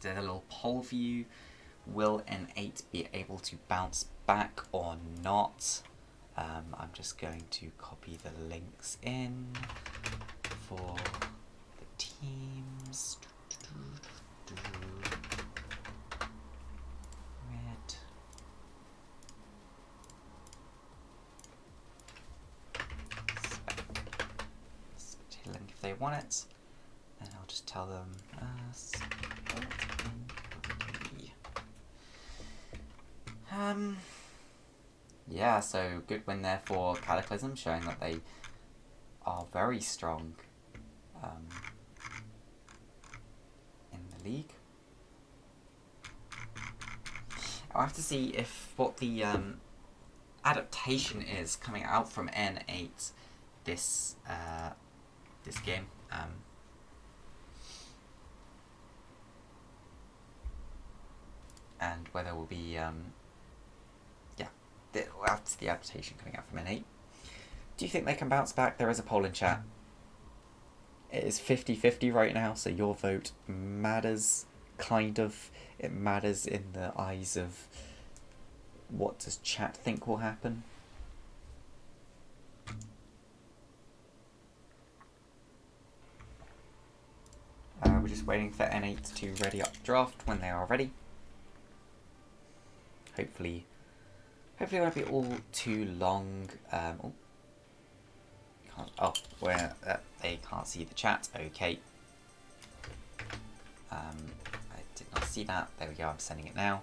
There's a little poll for you. Will N8 be able to bounce back or not? I'm just going to copy the links in for the teams. Red. Spec link if they want it. And I'll just tell them yeah, so good win there for Cataclysm, showing that they are very strong in the league. I'll have to see if what the adaptation is coming out from N8 this game. And whether it will be after the adaptation coming out from N8. Do you think they can bounce back? There is a poll in chat. It is 50-50 right now, so your vote matters, kind of. It matters in the eyes of what does chat think will happen. We're just waiting for N8 to ready up the draft when they are ready. Hopefully it won't be all too long. Where they can't see the chat. Okay. I did not see that. There we go. I'm sending it now.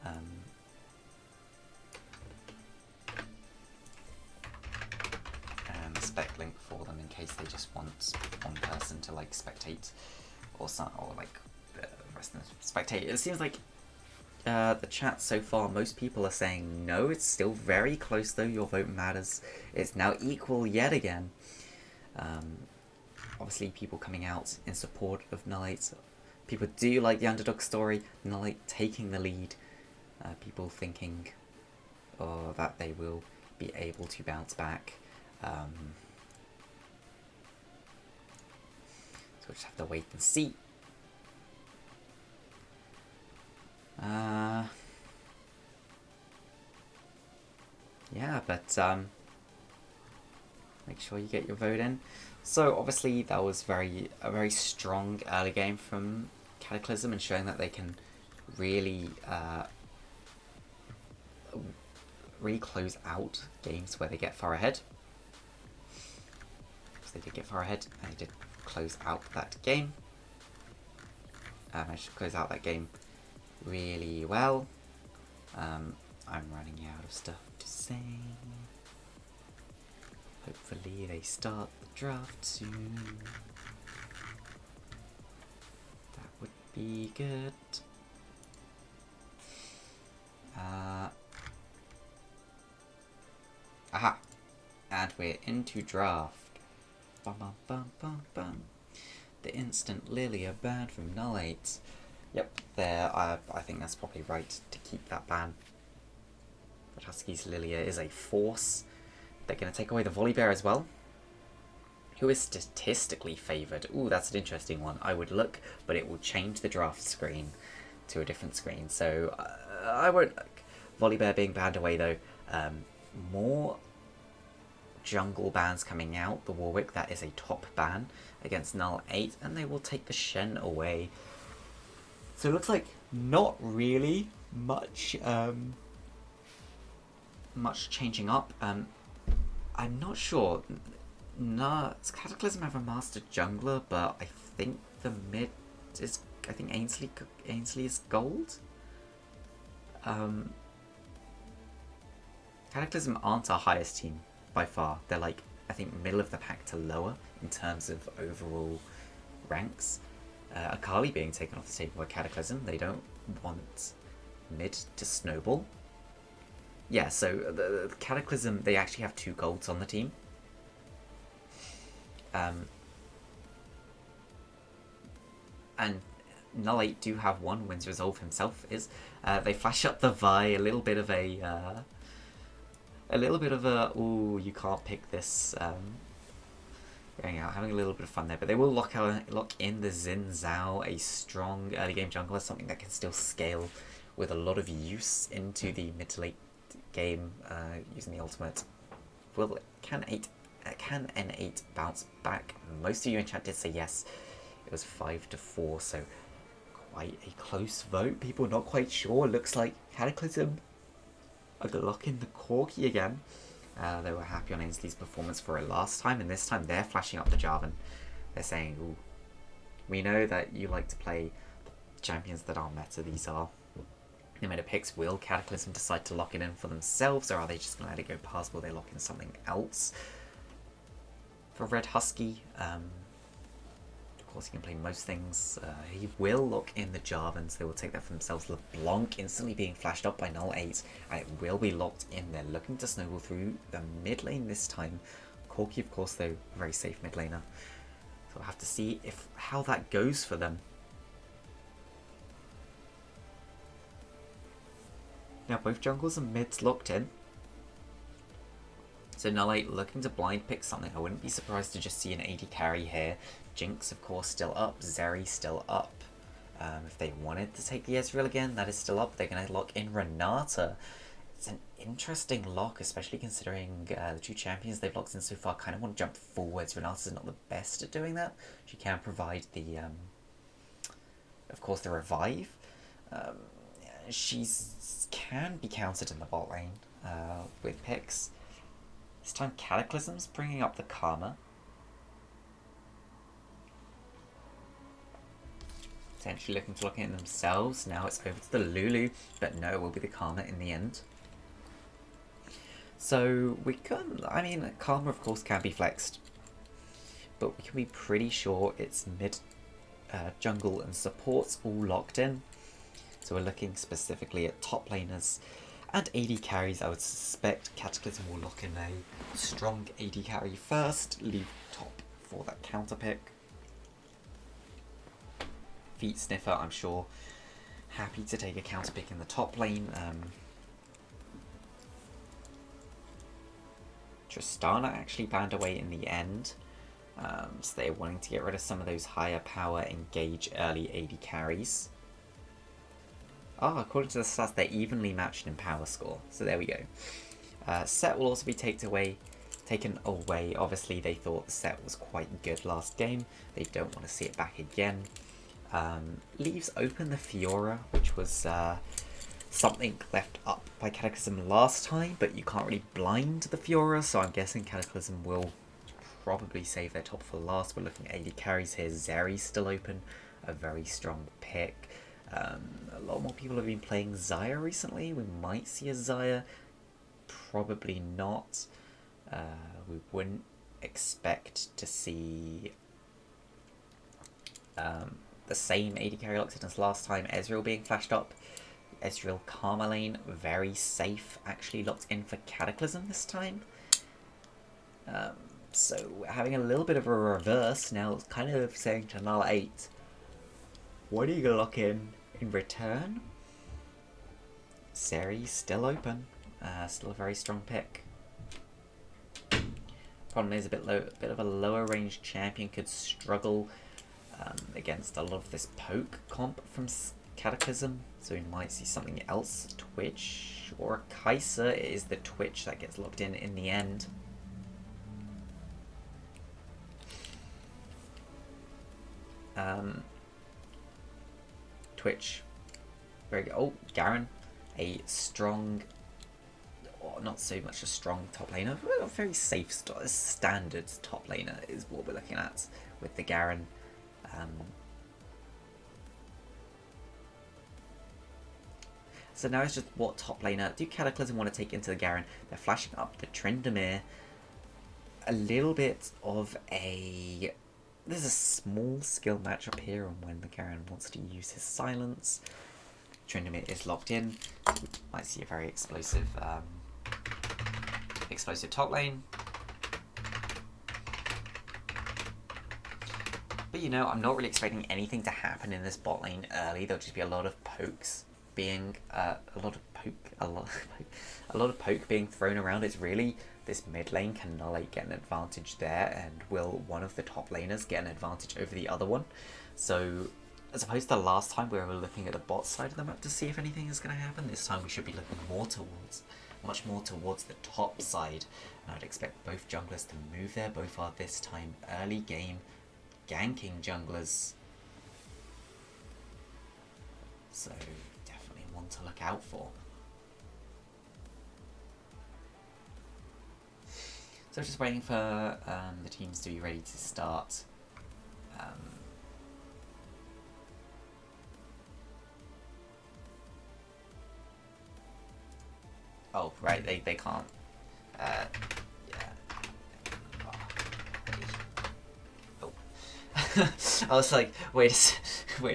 And the spec link for them in case they just want one person to like spectate or like the rest of them spectate. It seems like the chat so far, most people are saying no. It's still very close though. Your vote matters. It's now equal yet again. Obviously, people coming out in support of Null8. People do like the underdog story. Null8 taking the lead. People thinking that they will be able to bounce back. So we'll just have to wait and see. Yeah, but make sure you get your vote in. So obviously that was a very strong early game from Cataclysm, and showing that they can really really close out games where they get far ahead. Because they did get far ahead, and they did close out that game. Managed to close out that game really well. I'm running out of stuff to say. Hopefully they start the draft soon. That would be good. Aha! And we're into draft. Bum, bum, bum, bum, bum. The instant Lilia ban from Null8. Yep, I think that's probably right to keep that ban. But Husky's Lilia is a force. They're going to take away the Volley Bear as well. Who is statistically favoured? Ooh, that's an interesting one. I would look, but it will change the draft screen to a different screen. So I won't look. Volley Bear being banned away though. More jungle bans coming out. The Warwick, that is a top ban against Null8, and they will take the Shen away. So it looks like not really much much changing up. I'm not sure. No, does Cataclysm have a master jungler? But I think the mid is. I think Ainsley is gold. Cataclysm aren't our highest team by far. They're like, I think, middle of the pack to lower in terms of overall ranks. Akali being taken off the table by Cataclysm. They don't want mid to snowball. Yeah, so the Cataclysm, they actually have 2 golds on the team. And Null8 do have 1. Wins Resolve himself is. They flash up the Vi, a little bit of a ooh, you can't pick this. Going out, having a little bit of fun there, but they will lock in the Xin Zhao, a strong early game jungler, something that can still scale with a lot of use into the mid to late game using the ultimate. Can N8 bounce back? Most of you in chat did say yes. It was 5-4, so quite a close vote. People not quite sure. Looks like Cataclysm are gonna lock in the Corki again. They were happy on Ainsley's performance for it last time, and this time they're flashing up the Jarvan. They're saying, ooh, we know that you like to play champions that aren't meta. These are the meta picks. Will Cataclysm decide to lock it in for themselves, or are they just going to let it go past? Will they lock in something else? For Red Husky, of course he can play most things. He will lock in the Jarvans. They will take that for themselves. LeBlanc instantly being flashed up by Null8, and it will be locked in. They're looking to snowball through the mid lane this time. Corki, of course, though, very safe mid laner. So we'll have to see how that goes for them. Now both jungles and mids locked in. So Null8 looking to blind pick something. I wouldn't be surprised to just see an AD carry here. Jinx, of course, still up. Zeri still up. If they wanted to take the Ezreal again, that is still up. They're going to lock in Renata. It's an interesting lock, especially considering the 2 champions they've locked in so far kind of want to jump forwards. Renata's not the best at doing that. She can provide the, of course, the revive. She's can be countered in the bot lane with picks. This time Cataclysm's bringing up the Karma. Potentially looking to lock in themselves. Now it's over to the Lulu, but no, it will be the Karma in the end. So we can, I mean, Karma of course can be flexed, but we can be pretty sure it's mid, jungle and supports all locked in. So we're looking specifically at top laners and AD carries. I would suspect Cataclysm will lock in a strong AD carry first, leave top for that counter pick. Feet Sniffer, I'm sure, happy to take a counter pick in the top lane. Tristana actually banned away in the end, so they're wanting to get rid of some of those higher power engage early AD carries. Oh, according to the stats, they're evenly matched in power score, so there we go. Set will also be taken away. Obviously, they thought the set was quite good last game. They don't want to see it back again. Leaves open the Fiora, which was something left up by Cataclysm last time, but you can't really blind the Fiora, so I'm guessing Cataclysm will probably save their top for last. We're looking at AD carries here. Zeri's still open, a very strong pick. A lot more people have been playing Xayah recently. We might see a Xayah, probably not. We wouldn't expect to see the same AD carry locked in as last time. Ezreal being flashed up. Ezreal Karma lane, very safe. Actually locked in for Cataclysm this time. So we're having a little bit of a reverse now. It's kind of saying to Null8, what are you going to lock in return? Zeri's still open. Still a very strong pick. Problem is a bit of a lower range champion could struggle against a lot of this poke comp from Cataclysm, so we might see something else. Twitch or a Kai'Sa. It is the Twitch that gets locked in the end. Twitch, very good. Oh, Garen, a strong, not so much a strong top laner, but a very safe standard top laner is what we're looking at with the Garen. So now it's just what top laner do Cataclysm want to take into the Garen? They're flashing up the Tryndamere. A little bit of a... There's a small skill matchup here on when the Garen wants to use his silence. Tryndamere is locked in. We might see a very explosive top lane. But you know, I'm not really expecting anything to happen in this bot lane early. There'll just be a lot of pokes being a lot of poke being thrown around. It's really this mid lane, can Null8 get an advantage there, and will one of the top laners get an advantage over the other one? So as opposed to the last time where we were looking at the bot side of the map to see if anything is going to happen, this time we should be looking much more towards the top side, and I'd expect both junglers to move there. Both are this time early game ganking junglers, so definitely one to look out for. So just waiting for the teams to be ready to start. Oh, right, they can't. Yeah. Oh. I was like, wait a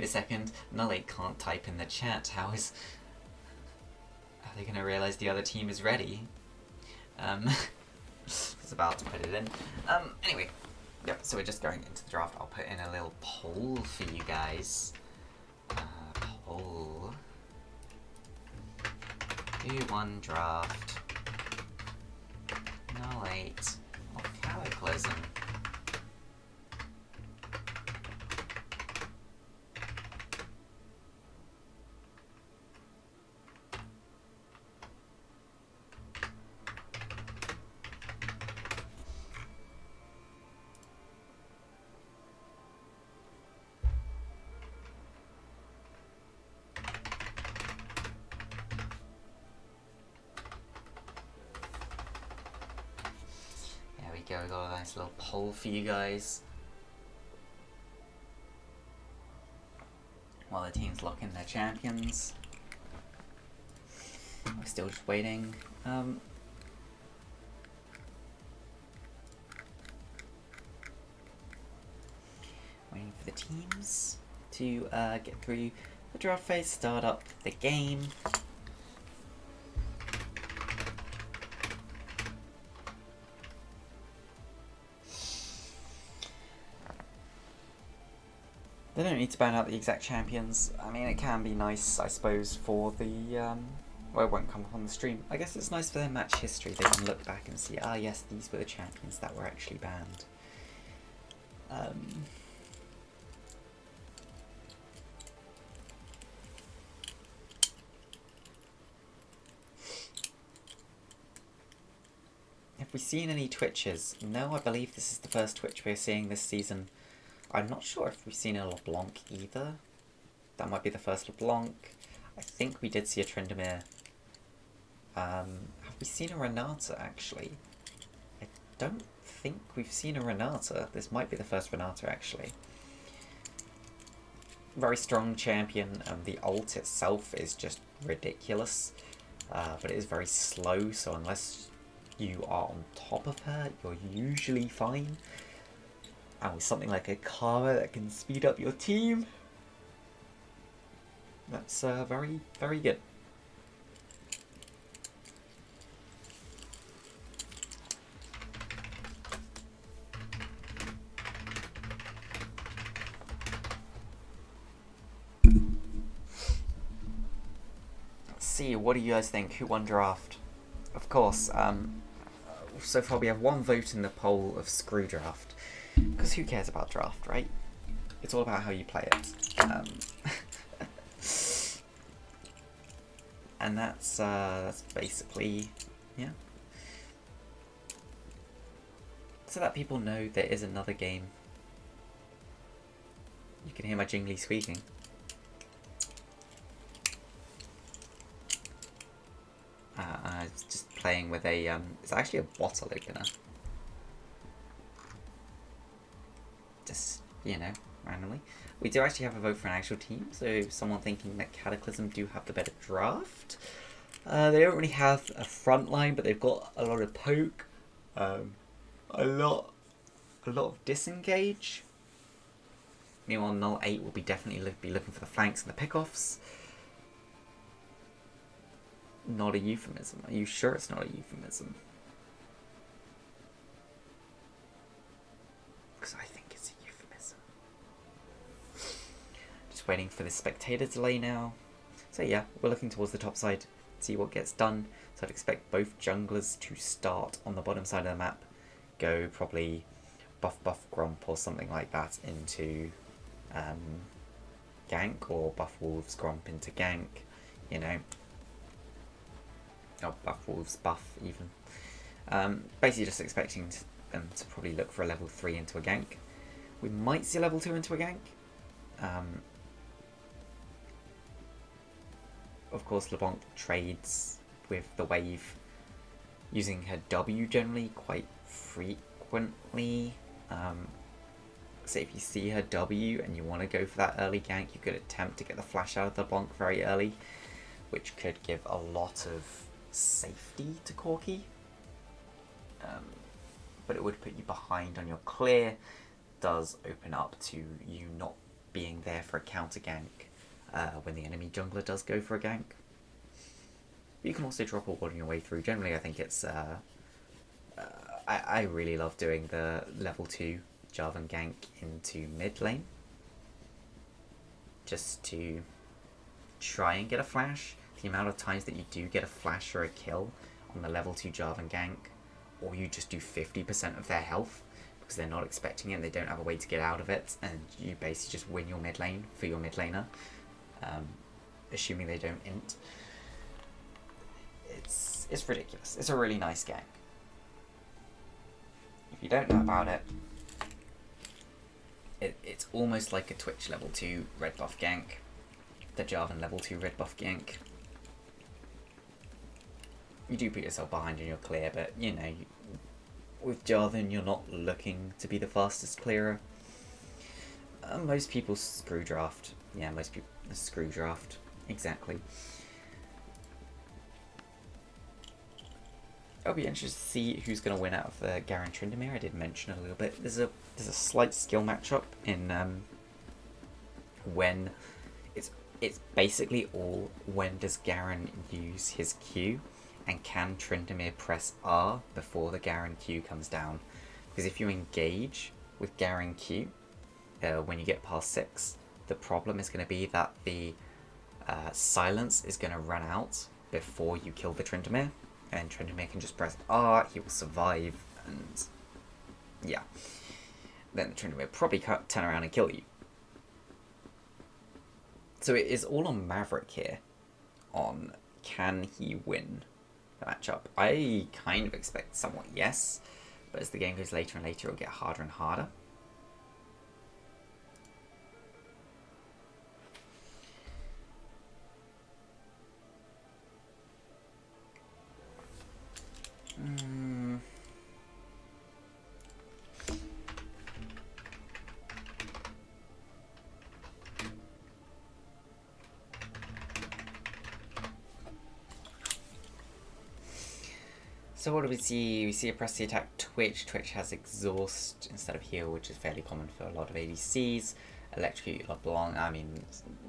second. Null8 can't type in the chat. Are they gonna realize the other team is ready? I was about to put it in. Anyway, yep. So we're just going into the draft. I'll put in a little poll for you guys. Poll. Who won draft? Null8 or Cataclysm? There we go, we got a nice little poll for you guys. While the teams lock in their champions. We're still just waiting. Waiting for the teams to get through the draft phase, start up the game. They don't need to ban out the exact champions. I mean, it can be nice, I suppose, for the, well, it won't come up on the stream. I guess it's nice for their match history. They can look back and see, ah, yes, these were the champions that were actually banned. Have we seen any Twitches? No, I believe this is the first Twitch we're seeing this season. I'm not sure if we've seen a LeBlanc either. That might be the first LeBlanc. I think we did see a Tryndamere. Have we seen a Renata, actually? I don't think we've seen a Renata. This might be the first Renata, actually. Very strong champion. The ult itself is just ridiculous. But it is very slow, so unless you are on top of her, you're usually fine. And with something like a Kara that can speed up your team, that's very, very good. Let's see, what do you guys think? Who won draft? Of course, so far we have one vote in the poll of screw draft. Because who cares about draft, right? It's all about how you play it. And that's basically, yeah. So that people know there is another game. You can hear my jingly squeaking. It's just playing with a, it's actually a bottle opener. Just, you know, randomly. We do actually have a vote for an actual team, so someone thinking that Cataclysm do have the better draft. They don't really have a front line, but they've got a lot of poke, a lot of disengage. Meanwhile, Null8 will be definitely be looking for the flanks and the pickoffs. Not a euphemism. Are you sure it's not a euphemism? Because I think it's a euphemism. Just waiting for the spectator delay now. So yeah, we're looking towards the top side, see what gets done. So I'd expect both junglers to start on the bottom side of the map, go probably buff gromp or something like that into gank, or buff wolves gromp into gank, you know. Oh, buff wolves buff even. Basically just expecting them to probably look for a level 3 into a gank. We might see a level 2 into a gank. Of course, LeBlanc trades with the wave using her W generally quite frequently. So if you see her W and you want to go for that early gank, you could attempt to get the flash out of the LeBlanc very early, which could give a lot of safety to Corki. But it would put you behind on your clear, does open up to you not being there for a counter gank when the enemy jungler does go for a gank. But you can also drop a ward on your way through. Generally, I think it's... I really love doing the level 2 Jarvan gank into mid lane. Just to try and get a flash. The amount of times that you do get a flash or a kill on the level 2 Jarvan gank, or you just do 50% of their health because they're not expecting it and they don't have a way to get out of it, and you basically just win your mid lane for your mid laner, assuming they don't int. It's ridiculous. It's a really nice gank. If you don't know about it, it's almost like a Twitch level 2 red buff gank, the Jarvan level 2 red buff gank. You do put yourself behind in your clear, but you know, with Jarvan you're not looking to be the fastest clearer. Most people screw draft. Yeah, most people screw draft. Exactly. I'll be interested to see who's going to win out of the Garen Tryndamere. I did mention a little bit. There's a slight skill matchup in when it's basically all when does Garen use his Q, and can Tryndamere press R before the Garen Q comes down? Because if you engage with Garen Q when you get past 6, the problem is going to be that the silence is going to run out before you kill the Tryndamere, and Tryndamere can just press R, he will survive, and yeah. Then the Tryndamere will probably turn around and kill you. So it is all on Maverick here, on can he win the matchup. I kind of expect somewhat yes, but as the game goes later and later, it'll get harder and harder. So what do we see? We see a press the attack Twitch. Twitch has exhaust instead of heal, which is fairly common for a lot of ADCs. Electrocute LeBlanc, I mean,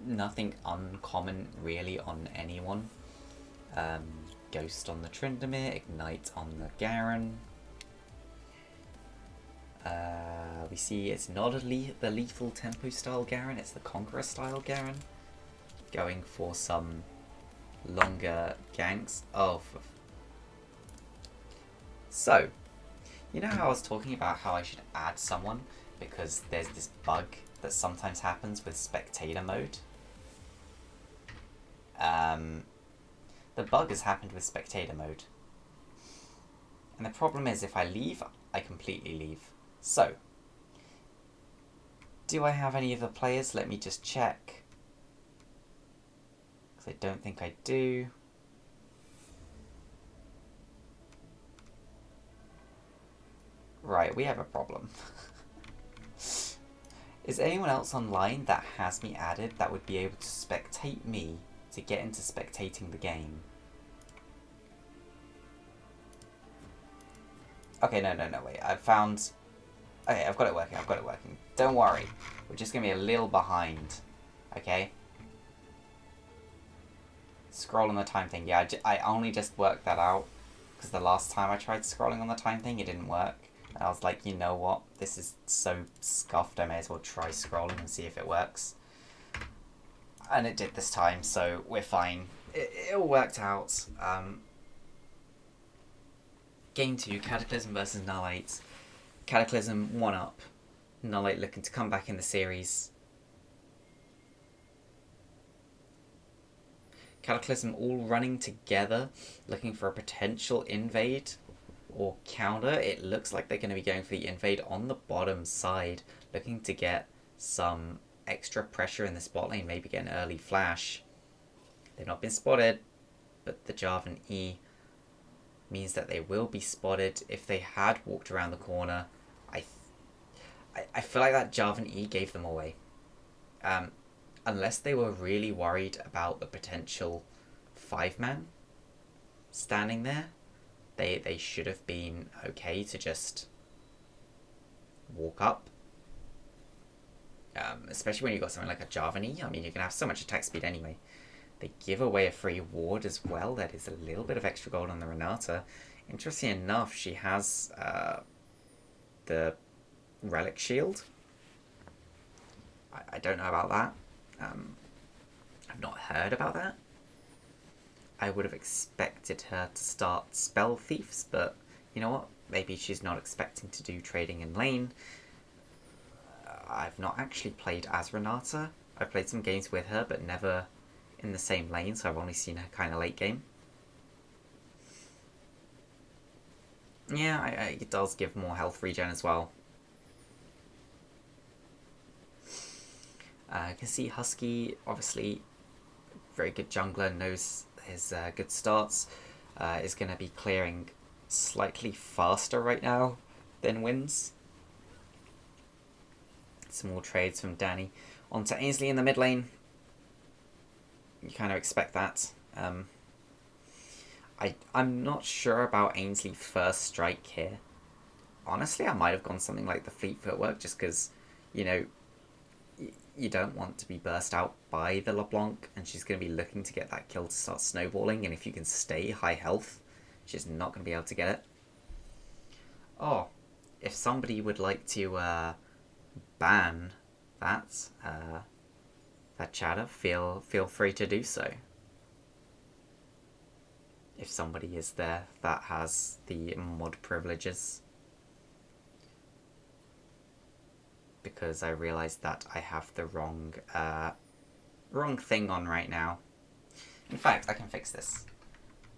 nothing uncommon really on anyone. Ghost on the Tryndamere, Ignite on the Garen. We see it's not the lethal tempo style Garen, it's the Conqueror style Garen. Going for some longer ganks. Oh, so, you know how I was talking about how I should add someone because there's this bug that sometimes happens with spectator mode? The bug has happened with spectator mode. And the problem is if I leave, I completely leave. So, do I have any of the players? Let me just check. Because I don't think I do. Right, we have a problem. Is anyone else online that has me added that would be able to spectate me to get into spectating the game? Okay, no, wait. I've found... Okay, I've got it working. Don't worry. We're just going to be a little behind. Okay? Scroll on the time thing. Yeah, I only just worked that out. Because the last time I tried scrolling on the time thing, it didn't work. And I was like, you know what? This is so scuffed, I may as well try scrolling and see if it works. And it did this time, so we're fine. It all worked out. Game 2, Cataclysm versus Null8. Cataclysm 1 up. Null8 looking to come back in the series. Cataclysm all running together, looking for a potential invade or counter. It looks like they're going to be going for the invade on the bottom side, looking to get some extra pressure in the spot lane, maybe get an early flash. They've not been spotted, but the Jarvan E means that they will be spotted. If they had walked around the corner, I feel like that Jarvan E gave them away. Unless they were really worried about the potential 5-man standing there, they should have been okay to just walk up. Especially when you've got something like a Jarvan E. I mean, you can have so much attack speed anyway. They give away a free ward as well. That is a little bit of extra gold on the Renata. Interesting enough, she has the Relic Shield. I don't know about that. I've not heard about that. I would have expected her to start Spell Thieves, but you know what? Maybe she's not expecting to do trading in lane. I've not actually played as Renata. I've played some games with her, but never in the same lane, so I've only seen her kind of late game. Yeah, it does give more health regen as well. You can see Husky, obviously, very good jungler, knows his good starts. Is going to be clearing slightly faster right now than wins. Some more trades from Danny. On to Ainsley in the mid lane. You kind of expect that. I'm not sure about Ainsley first strike here. Honestly, I might have gone something like the Fleet Footwork, just because, you know, you don't want to be burst out by the LeBlanc, and she's going to be looking to get that kill to start snowballing, and if you can stay high health, she's not going to be able to get it. Oh, if somebody would like to ban that chatter, feel free to do so. If somebody is there that has the mod privileges. Because I realised that I have the wrong thing on right now. In fact, I can fix this.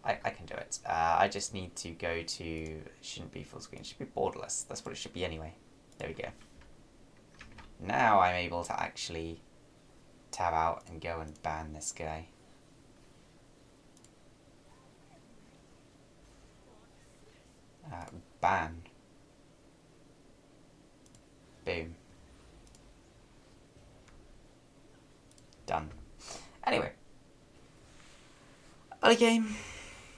I can do it. I just need to go to... It shouldn't be full screen, it should be borderless. That's what it should be anyway. There we go. Now I'm able to actually tab out and go and ban this guy. Ban. Boom. Done. Anyway. Early game.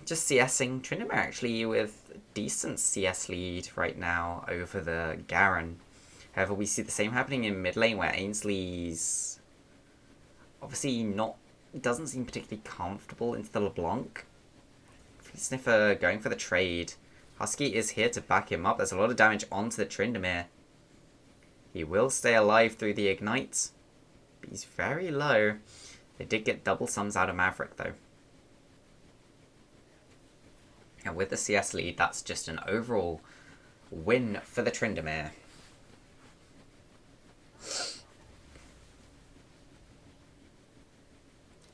Just CSing. Tryndamere actually with decent CS lead right now over the Garen. However, we see the same happening in mid lane where Ainsley's obviously doesn't seem particularly comfortable into the LeBlanc. Sniffer going for the trade. Husky is here to back him up. There's a lot of damage onto the Tryndamere. He will stay alive through the Ignite, but he's very low. They did get double sums out of Maverick, though. And with the CS lead, that's just an overall win for the Tryndamere.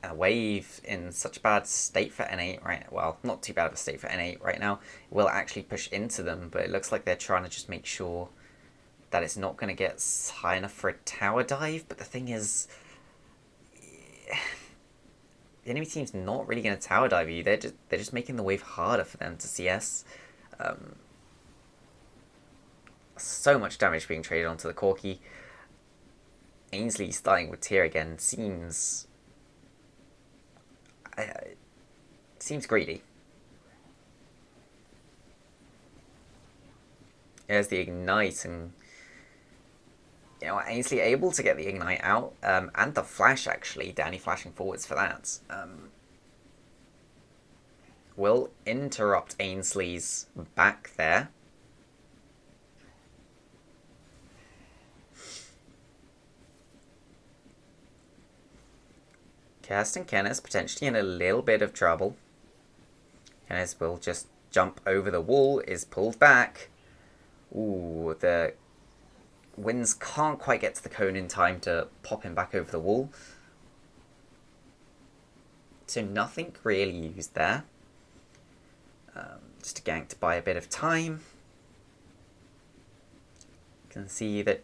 A wave in such a bad state for N8 right now. Well, not too bad of a state for N8 right now. Will actually push into them, but it looks like they're trying to just make sure that it's not going to get high enough for a tower dive. But the thing is, the enemy team's not really going to tower dive you. They're just making the wave harder for them to CS. So much damage being traded onto the Corki. Ainsley starting with tier again seems greedy. There's the Ignite, and Ainsley able to get the Ignite out, and the Flash actually, Danny flashing forwards for that. Will interrupt Ainsley's back there. Kirsten Kenneth potentially in a little bit of trouble. Kenneth will just jump over the wall, is pulled back. Ooh, the Winds can't quite get to the cone in time to pop him back over the wall. So nothing really used there. Just a gank to buy a bit of time. You can see that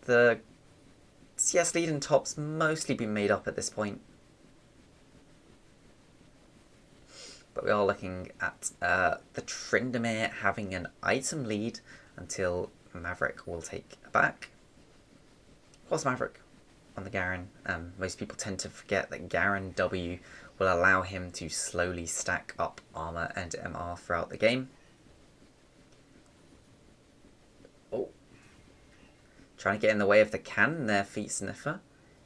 the CS lead and top's mostly been made up at this point. But we are looking at the Tryndamere having an item lead until Maverick will take a back. What's Maverick on the Garen? Most people tend to forget that Garen W will allow him to slowly stack up armor and MR throughout the game. Oh. Trying to get in the way of the cannon there, Feet Sniffer.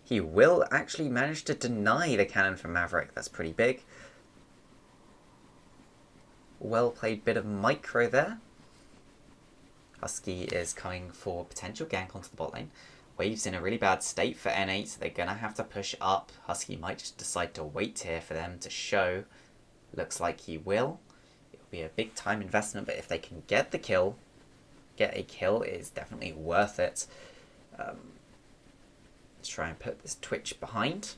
He will actually manage to deny the cannon from Maverick. That's pretty big. Well played bit of micro there. Husky is coming for potential gank onto the bot lane. Wave's in a really bad state for N8, so they're going to have to push up. Husky might just decide to wait here for them to show. Looks like he will. It'll be a big time investment, but if they can get a kill, it is definitely worth it. Let's try and put this Twitch behind.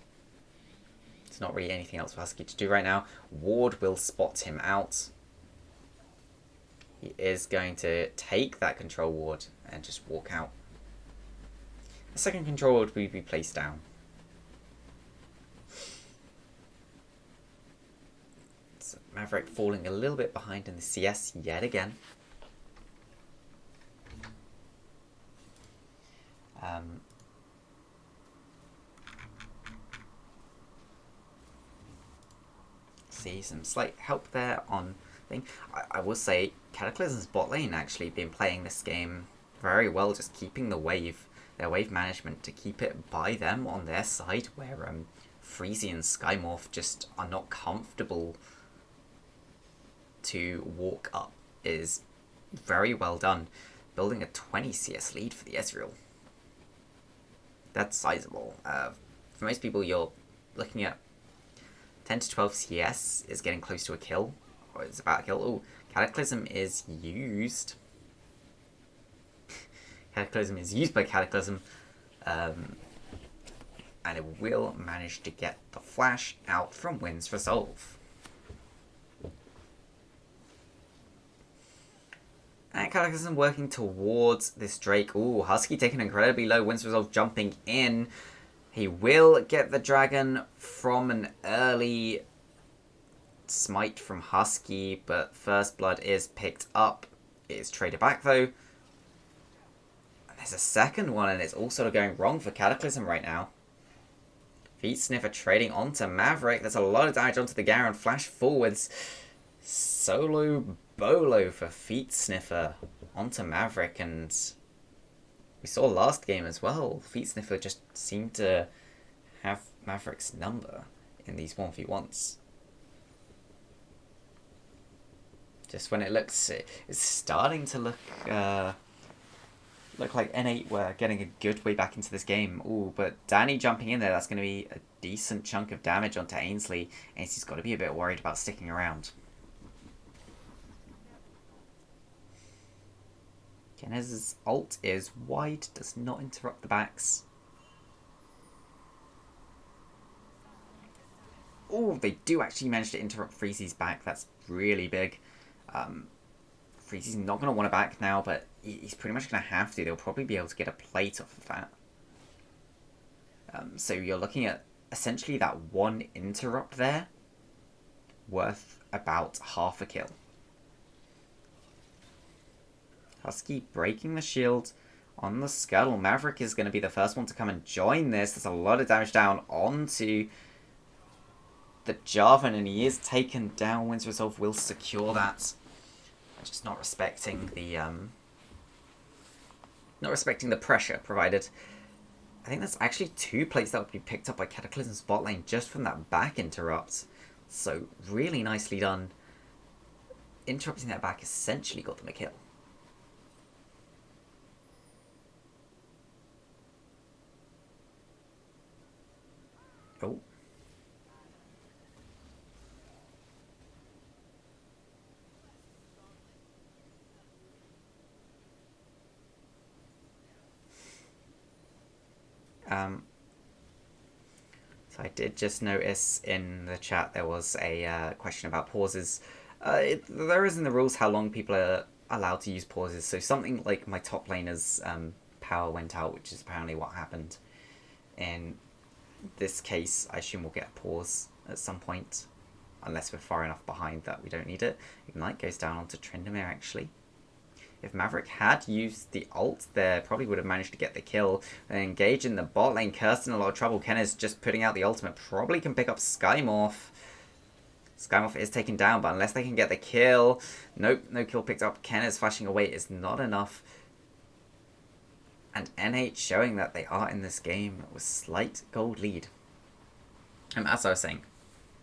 There's not really anything else for Husky to do right now. Ward will spot him out. He is going to take that control ward and just walk out. The second control ward will be placed down. So Maverick falling a little bit behind in the CS yet again. See some slight help there on thing. I will say Cataclysm's bot lane actually been playing this game very well, just keeping their wave management to keep it by them on their side, where Freezy and Skymorph just are not comfortable to walk up is very well done. Building a 20 CS lead for the Ezreal. That's sizable. For most people, you're looking at 10 to 12 CS is getting close to a kill. Or it's about a kill. Oh, Cataclysm is used. Cataclysm is used by Cataclysm. And it will manage to get the flash out from Winds Resolve. And Cataclysm working towards this Drake. Ooh, Husky taking incredibly low. Winds Resolve jumping in. He will get the dragon from an early smite from Husky, but First Blood is picked up. It is traded back though. There's a second one, and it's all sort of going wrong for Cataclysm right now. Feet Sniffer trading onto Maverick. There's a lot of damage onto the Garen. Flash forwards. Solo Bolo for Feet Sniffer onto Maverick, and we saw last game as well. Feet Sniffer just seemed to have Maverick's number in these 1v1s. Just when it looks, it's starting to look like N8 were getting a good way back into this game. Ooh, but Danny jumping in there, that's going to be a decent chunk of damage onto Ainsley. Ainsley's got to be a bit worried about sticking around. Kenez's ult is wide, does not interrupt the backs. Oh, they do actually manage to interrupt Freezy's back. That's really big. Freezy's not going to want to back now, but he's pretty much going to have to. They'll probably be able to get a plate off of that. So you're looking at essentially that one interrupt there worth about half a kill. Husky breaking the shield on the Scuttle. Maverick is going to be the first one to come and join this. There's a lot of damage down onto the Jarvan, and he is taken down. Winds Resolve will secure that. Just not respecting the pressure provided. I think that's actually 2 plates that would be picked up by Cataclysm's bot lane just from that back interrupt. So really nicely done. Interrupting that back essentially got them a kill. Oh. So I did just notice in the chat there was a question about pauses. There is in the rules how long people are allowed to use pauses. So something like my top laner's power went out, which is apparently what happened. In this case, I assume we'll get a pause at some point. Unless we're far enough behind that we don't need it. Ignite goes down onto Tryndamere actually. If Maverick had used the ult there, probably would have managed to get the kill. And engage in the bot lane. Kirsten in a lot of trouble. Ken is just putting out the ultimate. Probably can pick up Skymorph. Skymorph is taken down, but unless they can get the kill... Nope, no kill picked up. Ken is flashing away. Is not enough. And NH showing that they are in this game with slight gold lead. And as I was saying,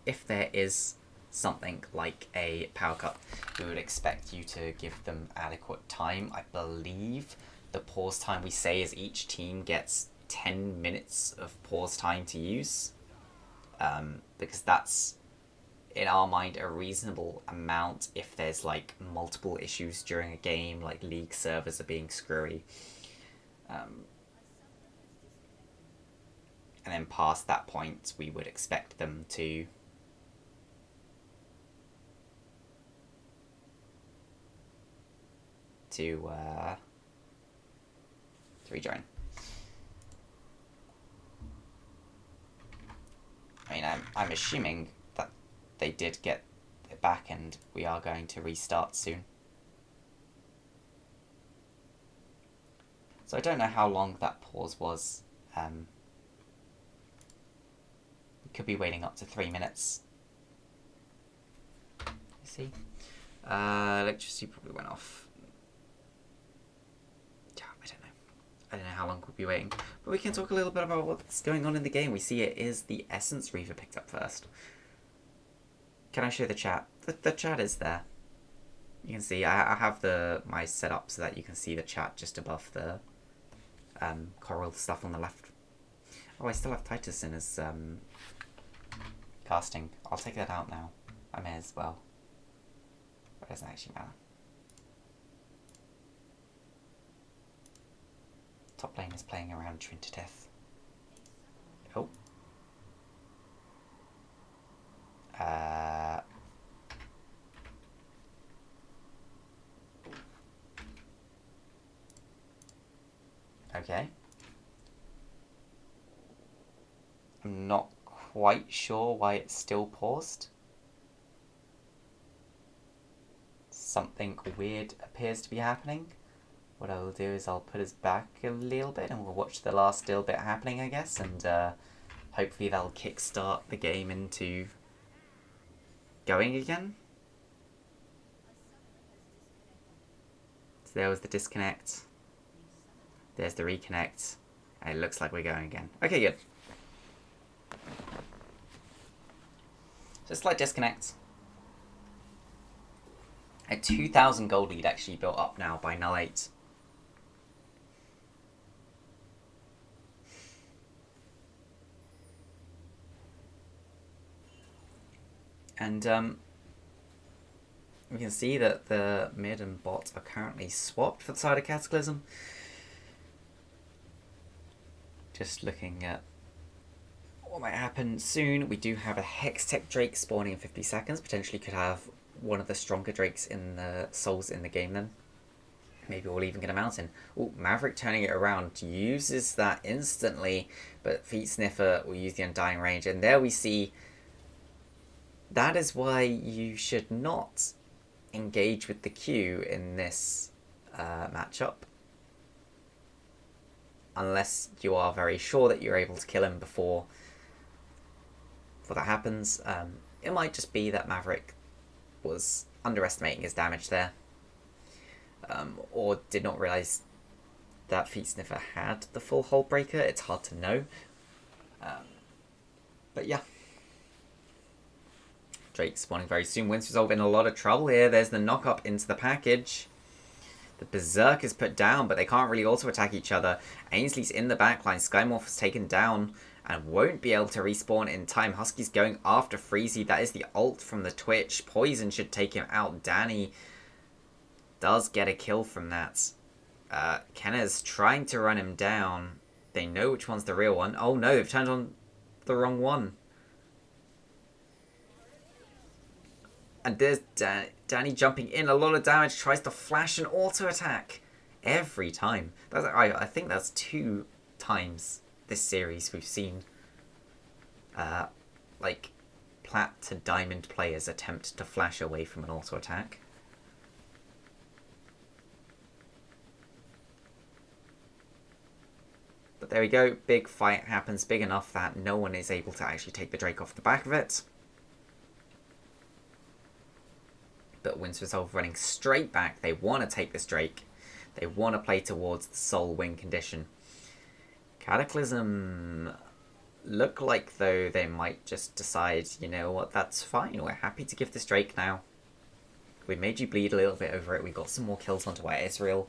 if there is something like a power cut, we would expect you to give them adequate time. I believe the pause time we say is each team gets 10 minutes of pause time to use, because that's in our mind a reasonable amount if there's like multiple issues during a game, like league servers are being screwy, and then past that point we would expect them to rejoin. I mean, I'm assuming that they did get it back and we are going to restart soon. So I don't know how long that pause was. We could be waiting up to 3 minutes. You see? Electricity probably went off. I don't know how long we'll be waiting, but we can talk a little bit about what's going on in the game. We see it is the Essence Reaver picked up first. Can I show the chat? The chat is there. You can see I have my setup so that you can see the chat just above the CoraL stuff on the left. Oh, I still have Titus in as casting. I'll take that out now. I may as well. But it doesn't actually matter. Top lane is playing around Trin to death. Oh. Okay. I'm not quite sure why it's still paused. Something weird appears to be happening. What I'll do is I'll put us back a little bit and we'll watch the last little bit happening, I guess, and hopefully that'll kickstart the game into going again. So there was the disconnect. There's the reconnect. And it looks like we're going again. Okay, good. So slight disconnect. A 2,000 gold lead actually built up now by Null8. And we can see that the mid and bot are currently swapped for the side of Cataclysm. Just looking at what might happen soon. We do have a Hextech Drake spawning in 50 seconds. Potentially could have one of the stronger Drakes in the souls in the game then. Maybe we'll even get a mountain. Oh, Maverick turning it around. Uses that instantly. But Feet Sniffer will use the Undying Range. And there we see... That is why you should not engage with the Q in this matchup. Unless you are very sure that you're able to kill him before that happens. It might just be that Maverick was underestimating his damage there. Or did not realise that Feet Sniffer had the full Hold Breaker. It's hard to know. But yeah. Drake spawning very soon. Winds Resolve in a lot of trouble here. There's the knock up into the package. The Berserk is put down, but they can't really auto-attack each other. Ainsley's in the backline. Skymorph is taken down and won't be able to respawn in time. Husky's going after Freezy. That is the ult from the Twitch. Poison should take him out. Danny does get a kill from that. Kenna's trying to run him down. They know which one's the real one. Oh no, they've turned on the wrong one. And there's Danny jumping in. A lot of damage. Tries to flash an auto attack. Every time. I think that's 2 times this series we've seen like plat to diamond players attempt to flash away from an auto attack. But there we go. Big fight happens. Big enough that no one is able to actually take the Drake off the back of it. But Winds Resolve running straight back. They want to take this Drake. They want to play towards the Soul win condition. Cataclysm look like though they might just decide, you know what, that's fine. We're happy to give this Drake now. We made you bleed a little bit over it. We got some more kills onto our Israel.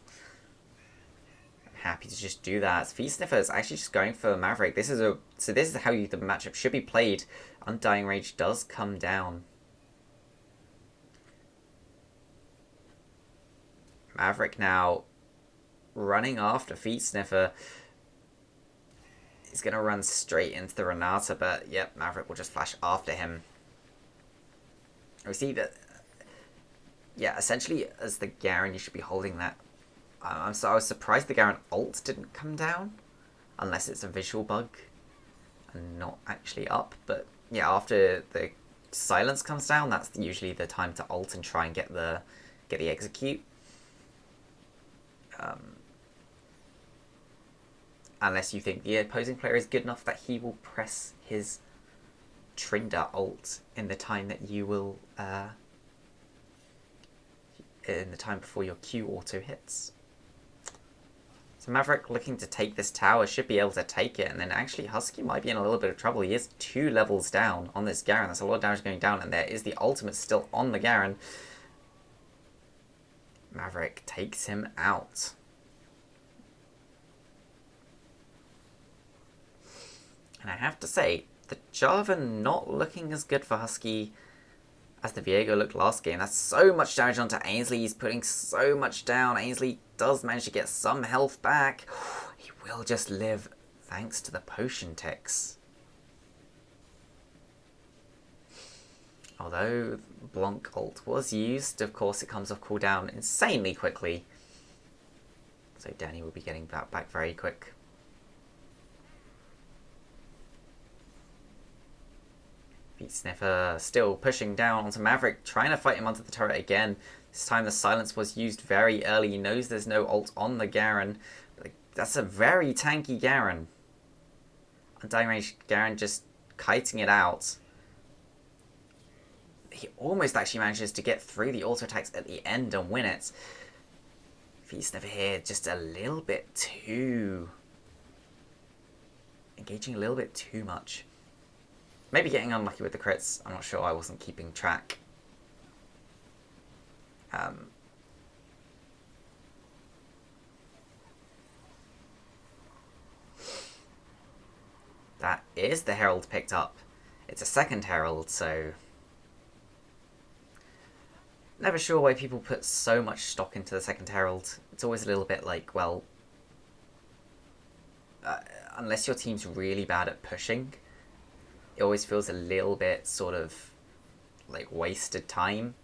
I'm happy to just do that. Feet Sniffer is actually just going for Maverick. This is how the matchup should be played. Undying Rage does come down. Maverick now running after Feet Sniffer. He's going to run straight into the Renata, but yep, Maverick will just flash after him. We see that, yeah, essentially as the Garen, you should be holding that. I was surprised the Garen ult didn't come down, unless it's a visual bug and not actually up. But yeah, after the silence comes down, that's usually the time to ult and try and get the execute. Unless you think the opposing player is good enough that he will press his Trinda ult in the time that you will, in the time before your Q auto hits. So Maverick looking to take this tower, should be able to take it, and then actually Husky might be in a little bit of trouble. He is 2 levels down on this Garen. That's a lot of damage going down, and there is the ultimate still on the Garen. Maverick takes him out. And I have to say, the Jarvan not looking as good for Husky as the Viego looked last game. That's so much damage onto Ainsley. He's putting so much down. Ainsley does manage to get some health back. He will just live thanks to the potion ticks. Although Blanc ult was used, of course it comes off cooldown insanely quickly. So Danny will be getting that back very quick. Feet Sniffer still pushing down onto Maverick, trying to fight him onto the turret again. This time the silence was used very early. He knows there's no ult on the Garen. But that's a very tanky Garen. Undying Rage Garen just kiting it out. He almost actually manages to get through the auto attacks at the end and win it. Feet Sniffer here just a little bit too... engaging a little bit too much. Maybe getting unlucky with the crits. I'm not sure. I wasn't keeping track. That is the Herald picked up. It's a second Herald, so... never sure why people put so much stock into the second Herald. It's always a little bit like, well... unless your team's really bad at pushing... it always feels a little bit sort of like wasted time.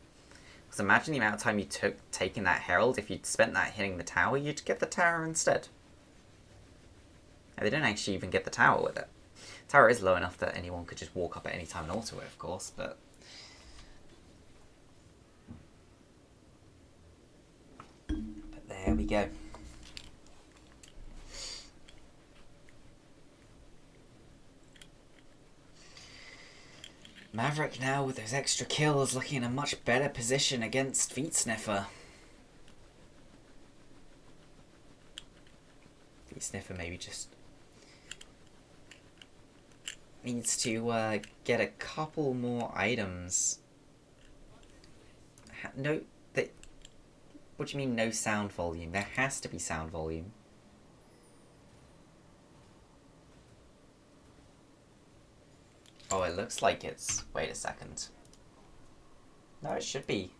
Because imagine the amount of time you took taking that Herald. If you'd spent that hitting the tower, you'd get the tower instead. And they don't actually even get the tower with it. Tower is low enough that anyone could just walk up at any time and auto it, of course, but... There we go. Maverick now with those extra kills looking in a much better position against Feet Sniffer. Feet Sniffer maybe just needs to get a couple more items. No, what do you mean no sound volume? There has to be sound volume. Oh, it looks like it's... Wait a second. No, it should be.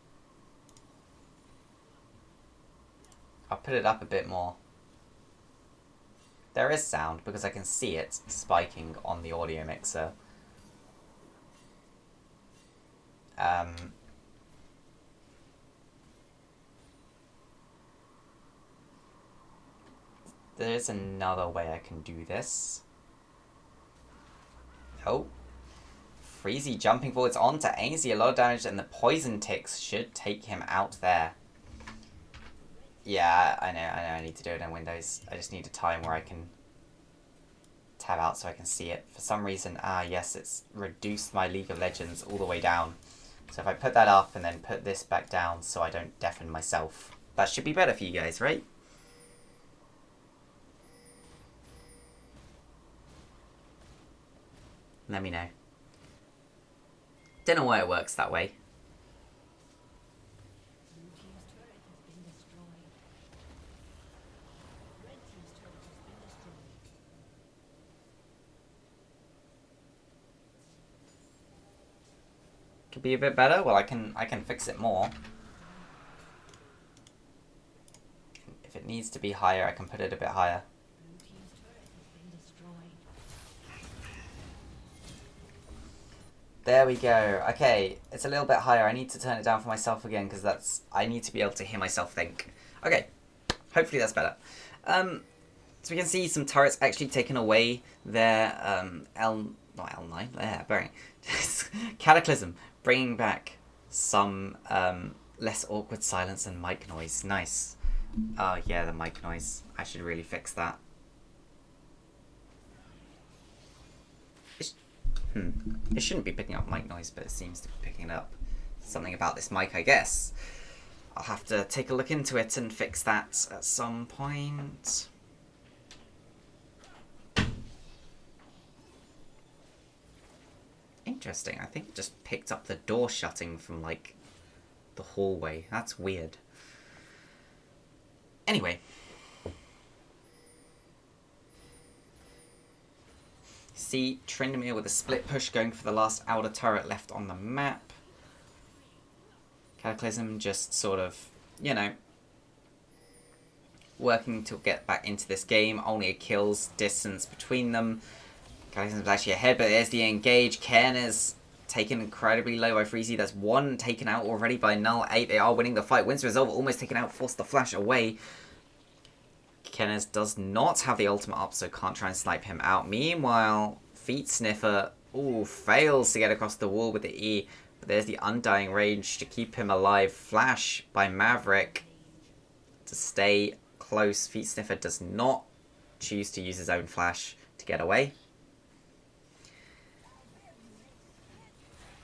I'll put it up a bit more. There is sound because I can see it spiking on the audio mixer. There's another way I can do this. Oh. Freezy jumping forwards onto Ainsley, a lot of damage, and the poison ticks should take him out there. Yeah, I know I need to do it in Windows. I just need a time where I can tab out so I can see it. For some reason, yes, it's reduced my League of Legends all the way down. So if I put that up and then put this back down so I don't deafen myself, that should be better for you guys, right? Let me know. Don't know why it works that way. Could be a bit better. Well, I can fix it more. If it needs to be higher, I can put it a bit higher. There we go. Okay, it's a little bit higher. I need to turn it down for myself again because I need to be able to hear myself think. Okay, hopefully that's better. So we can see some turrets actually taken away their not L9, bearing. Cataclysm, bringing back some less awkward silence and mic noise. Nice. Oh yeah, the mic noise. I should really fix that. It shouldn't be picking up mic noise, but it seems to be picking up something about this mic, I guess. I'll have to take a look into it and fix that at some point. Interesting. I think it just picked up the door shutting from, like, the hallway. That's weird. Anyway. See Tryndamere with a split push going for the last outer turret left on the map. Cataclysm just sort of, you know, working to get back into this game. Only a kill's distance between them. Cataclysm's actually ahead, but there's the engage. Ken is taken incredibly low by Freezy. That's one taken out already by Null8. They are winning the fight. Wins the resolve, almost taken out, forced the flash away. Kenneth does not have the ultimate up, so can't try and snipe him out. Meanwhile, Feet Sniffer, fails to get across the wall with the E. But there's the Undying Rage to keep him alive. Flash by Maverick to stay close. Feet Sniffer does not choose to use his own flash to get away.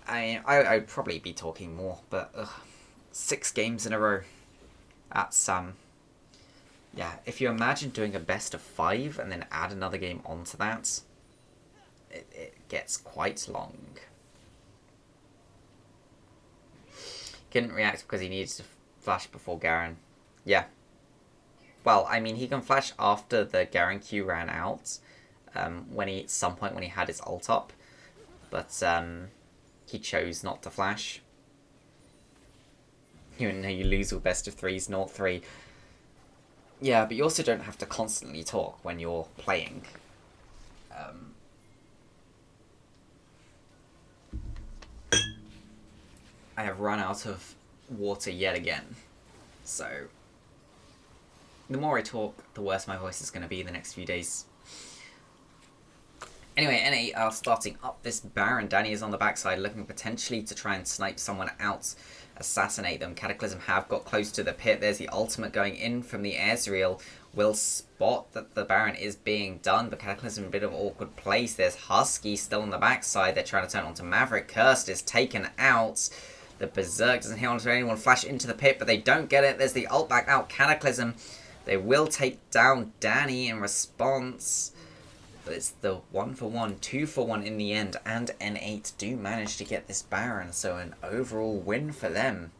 I'd probably be talking more, but 6 games in a row. That's yeah, if you imagine doing a best of 5 and then add another game onto that, it gets quite long. Couldn't react because he needs to flash before Garen. Yeah. Well, I mean, he can flash after the Garen Q ran out, at some point when he had his ult up, but he chose not to flash. Even though you lose all best of 3s, 0-3. Yeah, but you also don't have to constantly talk when you're playing. I have run out of water yet again. So, the more I talk, the worse my voice is going to be the next few days. Anyway, N8 are starting up this Baron. Danny is on the backside, looking potentially to try and snipe someone out, assassinate them. Cataclysm have got close to the pit. There's the ultimate going in from the Ezreal. Will spot that the Baron is being done, but Cataclysm in a bit of an awkward place. There's Husky still on the backside. They're trying to turn onto Maverick. Cursed is taken out. The Berserk doesn't hit onto anyone. Flash into the pit, but they don't get it. There's the ult back out. Cataclysm. They will take down Danny in response. But it's the 1-for-1, 2-for-1 in the end, and N8 do manage to get this Baron, so an overall win for them.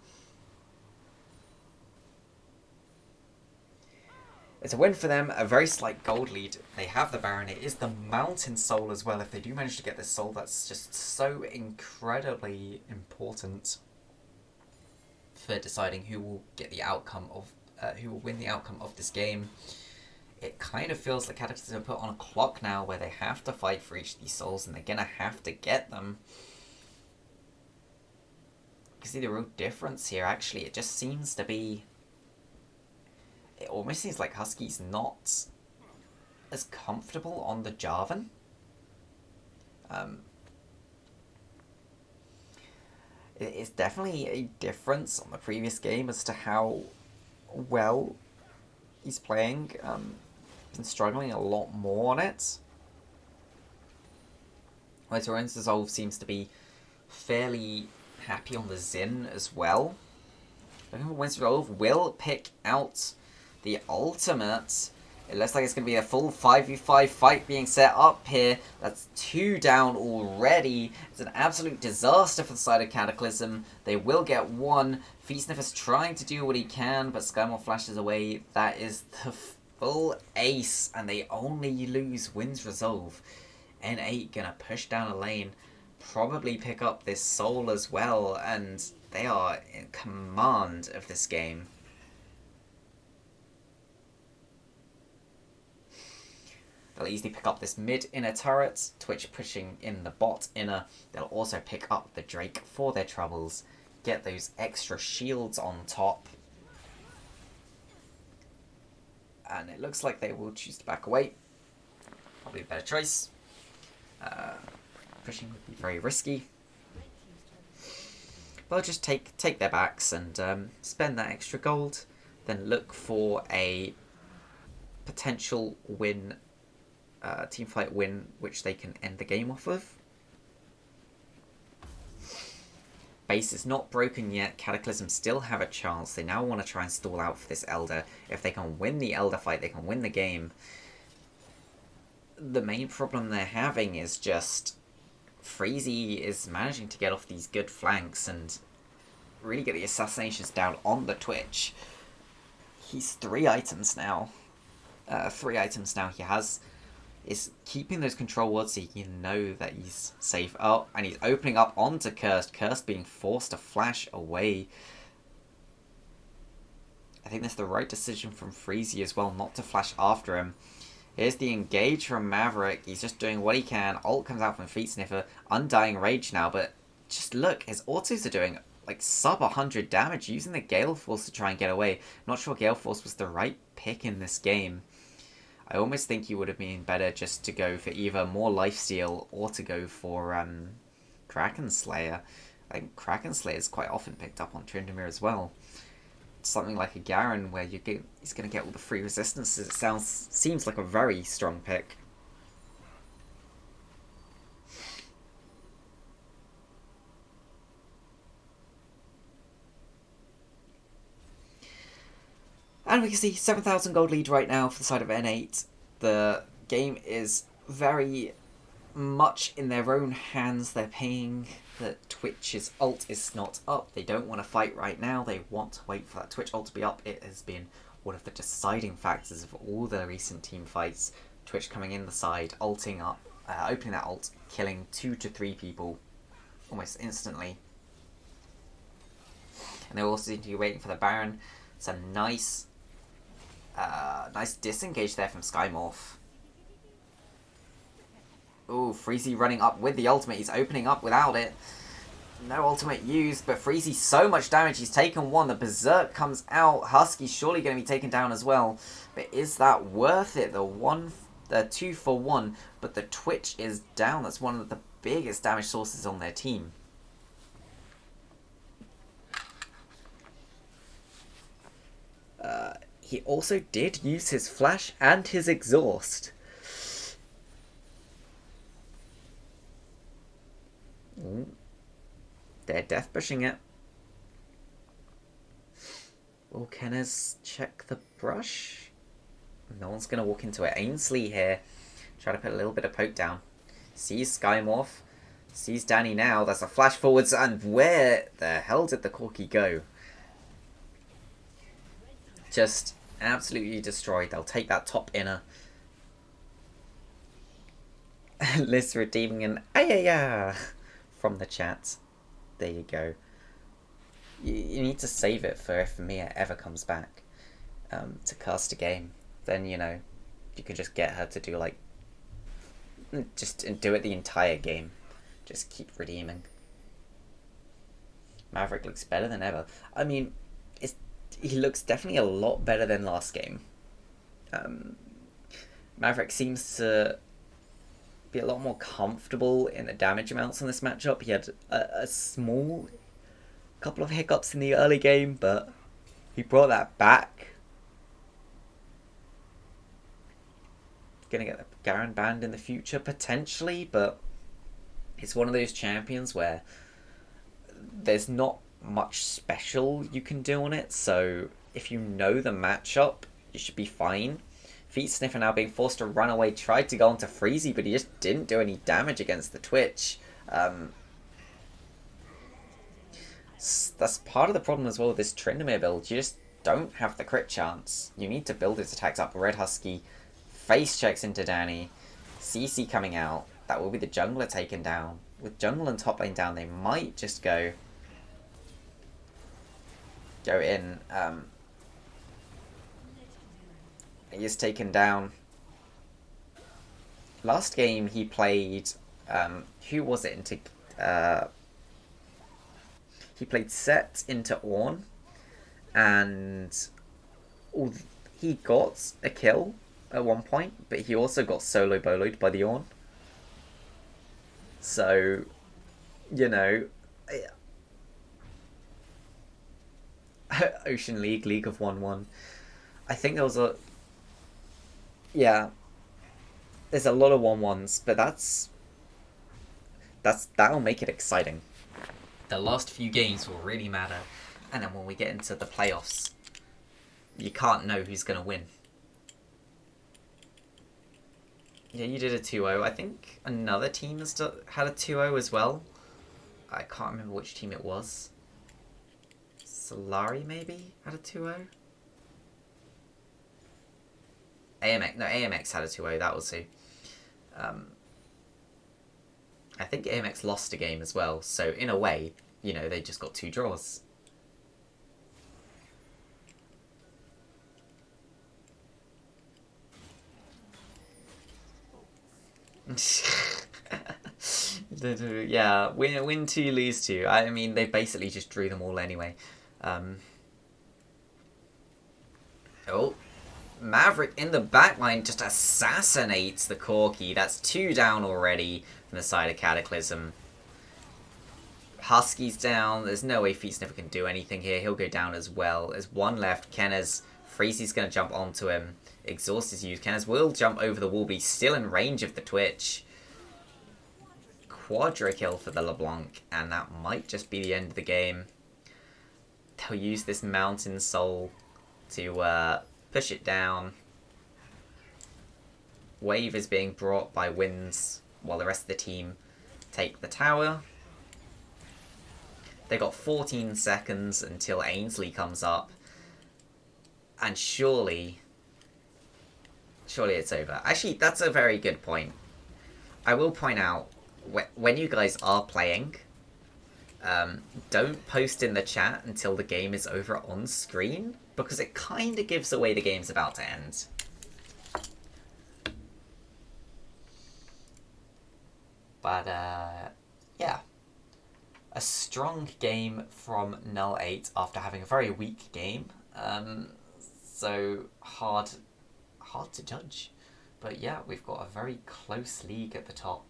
It's a win for them, a very slight gold lead. They have the Baron. It is the Mountain Soul as well. If they do manage to get this soul, that's just so incredibly important for deciding who will get the outcome of, who will win the outcome of this game. It kind of feels like Cataclysm are put on a clock now where they have to fight for each of these souls and they're going to have to get them. You can see the real difference here, actually. It just seems to be... It almost seems like Husky's not as comfortable on the Jarvan. It's definitely a difference on the previous game as to how well he's playing. Been struggling a lot more on it. Whereas Rowan's Dissolve seems to be fairly happy on the Xin as well. Rowan's Dissolve will pick out the ultimate. It looks like it's going to be a full 5v5 fight being set up here. That's 2 down already. It's an absolute disaster for the side of Cataclysm. They will get 1. Feasniffer's trying to do what he can, but Skymore flashes away. That is the full ace, and they only lose Wind's Resolve. N8 gonna push down a lane, probably pick up this soul as well, and they are in command of this game. They'll easily pick up this mid inner turret, Twitch pushing in the bot inner. They'll also pick up the Drake for their troubles, get those extra shields on top. And it looks like they will choose to back away. Probably a better choice. Pushing would be very risky. They'll just take their backs and spend that extra gold. Then look for a potential win, teamfight win, which they can end the game off of. Base is not broken yet. Cataclysm still have a chance. They now want to try and stall out for this Elder. If they can win the Elder fight, they can win the game. The main problem they're having is just Freezy is managing to get off these good flanks and really get the assassinations down on the Twitch. He's 3 items now. 3 items now he has. Is keeping those control wards so you know that he's safe. Oh, and he's opening up onto Cursed. Cursed being forced to flash away. I think that's the right decision from Freezy as well, not to flash after him. Here's the engage from Maverick. He's just doing what he can. Ult comes out from Feet Sniffer. Undying Rage now, but just look, his autos are doing like sub 100 damage using the Gale Force to try and get away. Not sure Gale Force was the right pick in this game. I almost think he would have been better just to go for either more lifesteal or to go for Kraken Slayer. I think Kraken Slayer is quite often picked up on Tryndamere as well. Something like a Garen where he's going to get all the free resistances. It seems like a very strong pick. And we can see 7,000 gold lead right now for the side of N8. The game is very much in their own hands. They're paying that Twitch's ult is not up. They don't want to fight right now. They want to wait for that Twitch ult to be up. It has been one of the deciding factors of all the recent team fights. Twitch coming in the side, ulting up, opening that ult, killing 2 to 3 people almost instantly. And they also seem to be waiting for the Baron. It's a nice disengage there from Skymorph. Ooh, Freezy running up with the ultimate. He's opening up without it. No ultimate used, but Freezy so much damage. He's taken 1. The Berserk comes out. Husky's surely going to be taken down as well. But is that worth it? The 1 They're 2 for 1, but the Twitch is down. That's one of the biggest damage sources on their team. He also did use his flash and his exhaust. Ooh. They're death pushing it. Will Kenners check the brush? No one's going to walk into it. Ainsley here. Try to put a little bit of poke down. Sees Skymorph. Sees Danny now. That's a flash forwards. And where the hell did the Corki go? Just absolutely destroyed. They'll take that top inner. Liz redeeming an ayaya from the chat. There you go. You need to save it for if Mia ever comes back to cast a game. Then, you know, you can just get her to do, like, just do it the entire game. Just keep redeeming. Maverick looks better than ever. I mean, he looks definitely a lot better than last game. Maverick seems to be a lot more comfortable in the damage amounts on this matchup. He had a small couple of hiccups in the early game, but he brought that back. Gonna get the Garen banned in the future, potentially, but it's one of those champions where there's not much special you can do on it, so if you know the matchup, you should be fine. Feet Sniffer now being forced to run away, tried to go onto Freezy, but he just didn't do any damage against the Twitch. That's part of the problem as well with this Tryndamere build. You just don't have the crit chance. You need to build his attacks up. Red Husky face checks into Danny. CC coming out. That will be the jungler taken down. With jungle and top lane down, they might just go in. He is taken down. Last game he played, who was it into, he played Set into Ornn, and he got a kill at one point, but he also got solo boloed by the Ornn. So, you know, Ocean League, League of 1-1. I think there was there's a lot of 1-1s, but that'll make it exciting. The last few games will really matter, and then when we get into the playoffs, you can't know who's going to win. Yeah, you did a 2-0. I think another team had a 2-0 as well. I can't remember which team it was. Solari maybe had a 2-0? AMX had a 2-0, that was who. I think AMX lost a game as well, so in a way, you know, they just got 2 draws. Yeah, win 2, lose 2. I mean, they basically just drew them all anyway. Oh, Maverick in the backline just assassinates the Corki. That's 2 down already from the side of Cataclysm. Husky's down. There's no way Feet Sniffer can do anything here. He'll go down as well. There's 1 left. Kenners, Freezy's going to jump onto him. Exhaust is used. Kenners will jump over the wall, but he's still in range of the Twitch. Quadra kill for the LeBlanc, and that might just be the end of the game. They'll use this Mountain Soul to push it down. Wave is being brought by Winds while the rest of the team take the tower. They got 14 seconds until Ainsley comes up, and surely it's over. Actually, that's a very good point. I will point out, when you guys are playing, don't post in the chat until the game is over on screen, because it kind of gives away the game's about to end. But, yeah. A strong game from Null8 after having a very weak game. So, hard to judge. But yeah, we've got a very close league at the top.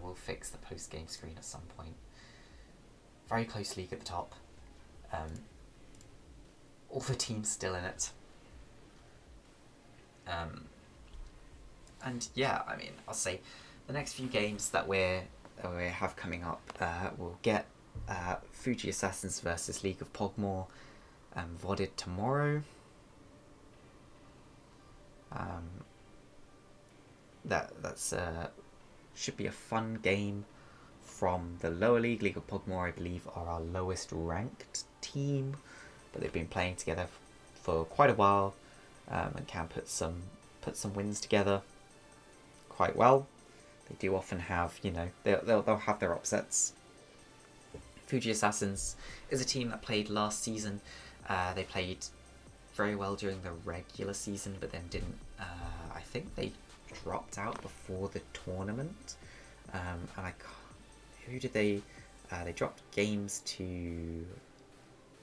We'll fix the post-game screen at some point. Very close league at the top. All the teams still in it. And yeah, I mean, I'll say the next few games that we have coming up, we'll get Fuji Assassins versus League of Pogmore VODed tomorrow. That's should be a fun game from the lower league. League of Pogmore, I believe, are our lowest ranked team, but they've been playing together for quite a while, and can put some wins together quite well. They do often have, you know, they'll have their upsets. Fuji Assassins is a team that played last season. They played very well during the regular season, but then didn't. I think they dropped out before the tournament. And who did they? They dropped games to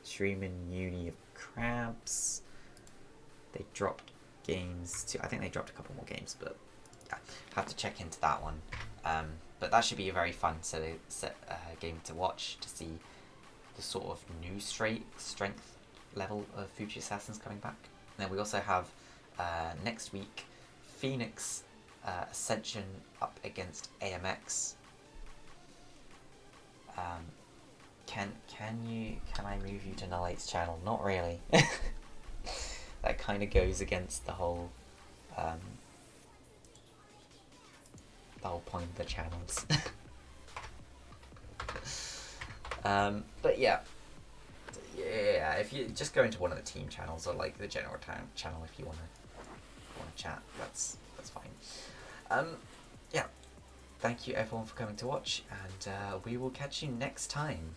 Streamin' Uni of Crabs. They dropped games to. I think they dropped a couple more games, but yeah, have to check into that one. But that should be a very fun game to watch, to see the sort of new strength level of Fuji Assassins coming back. And then we also have next week Phoenix Ascension up against AMX. Can I move you to Null8's channel? Not really. That kind of goes against the whole point of the channels. But yeah, if you just go into one of the team channels, or like the general channel, if you want to chat, that's fine. Yeah, thank you everyone for coming to watch, and we will catch you next time.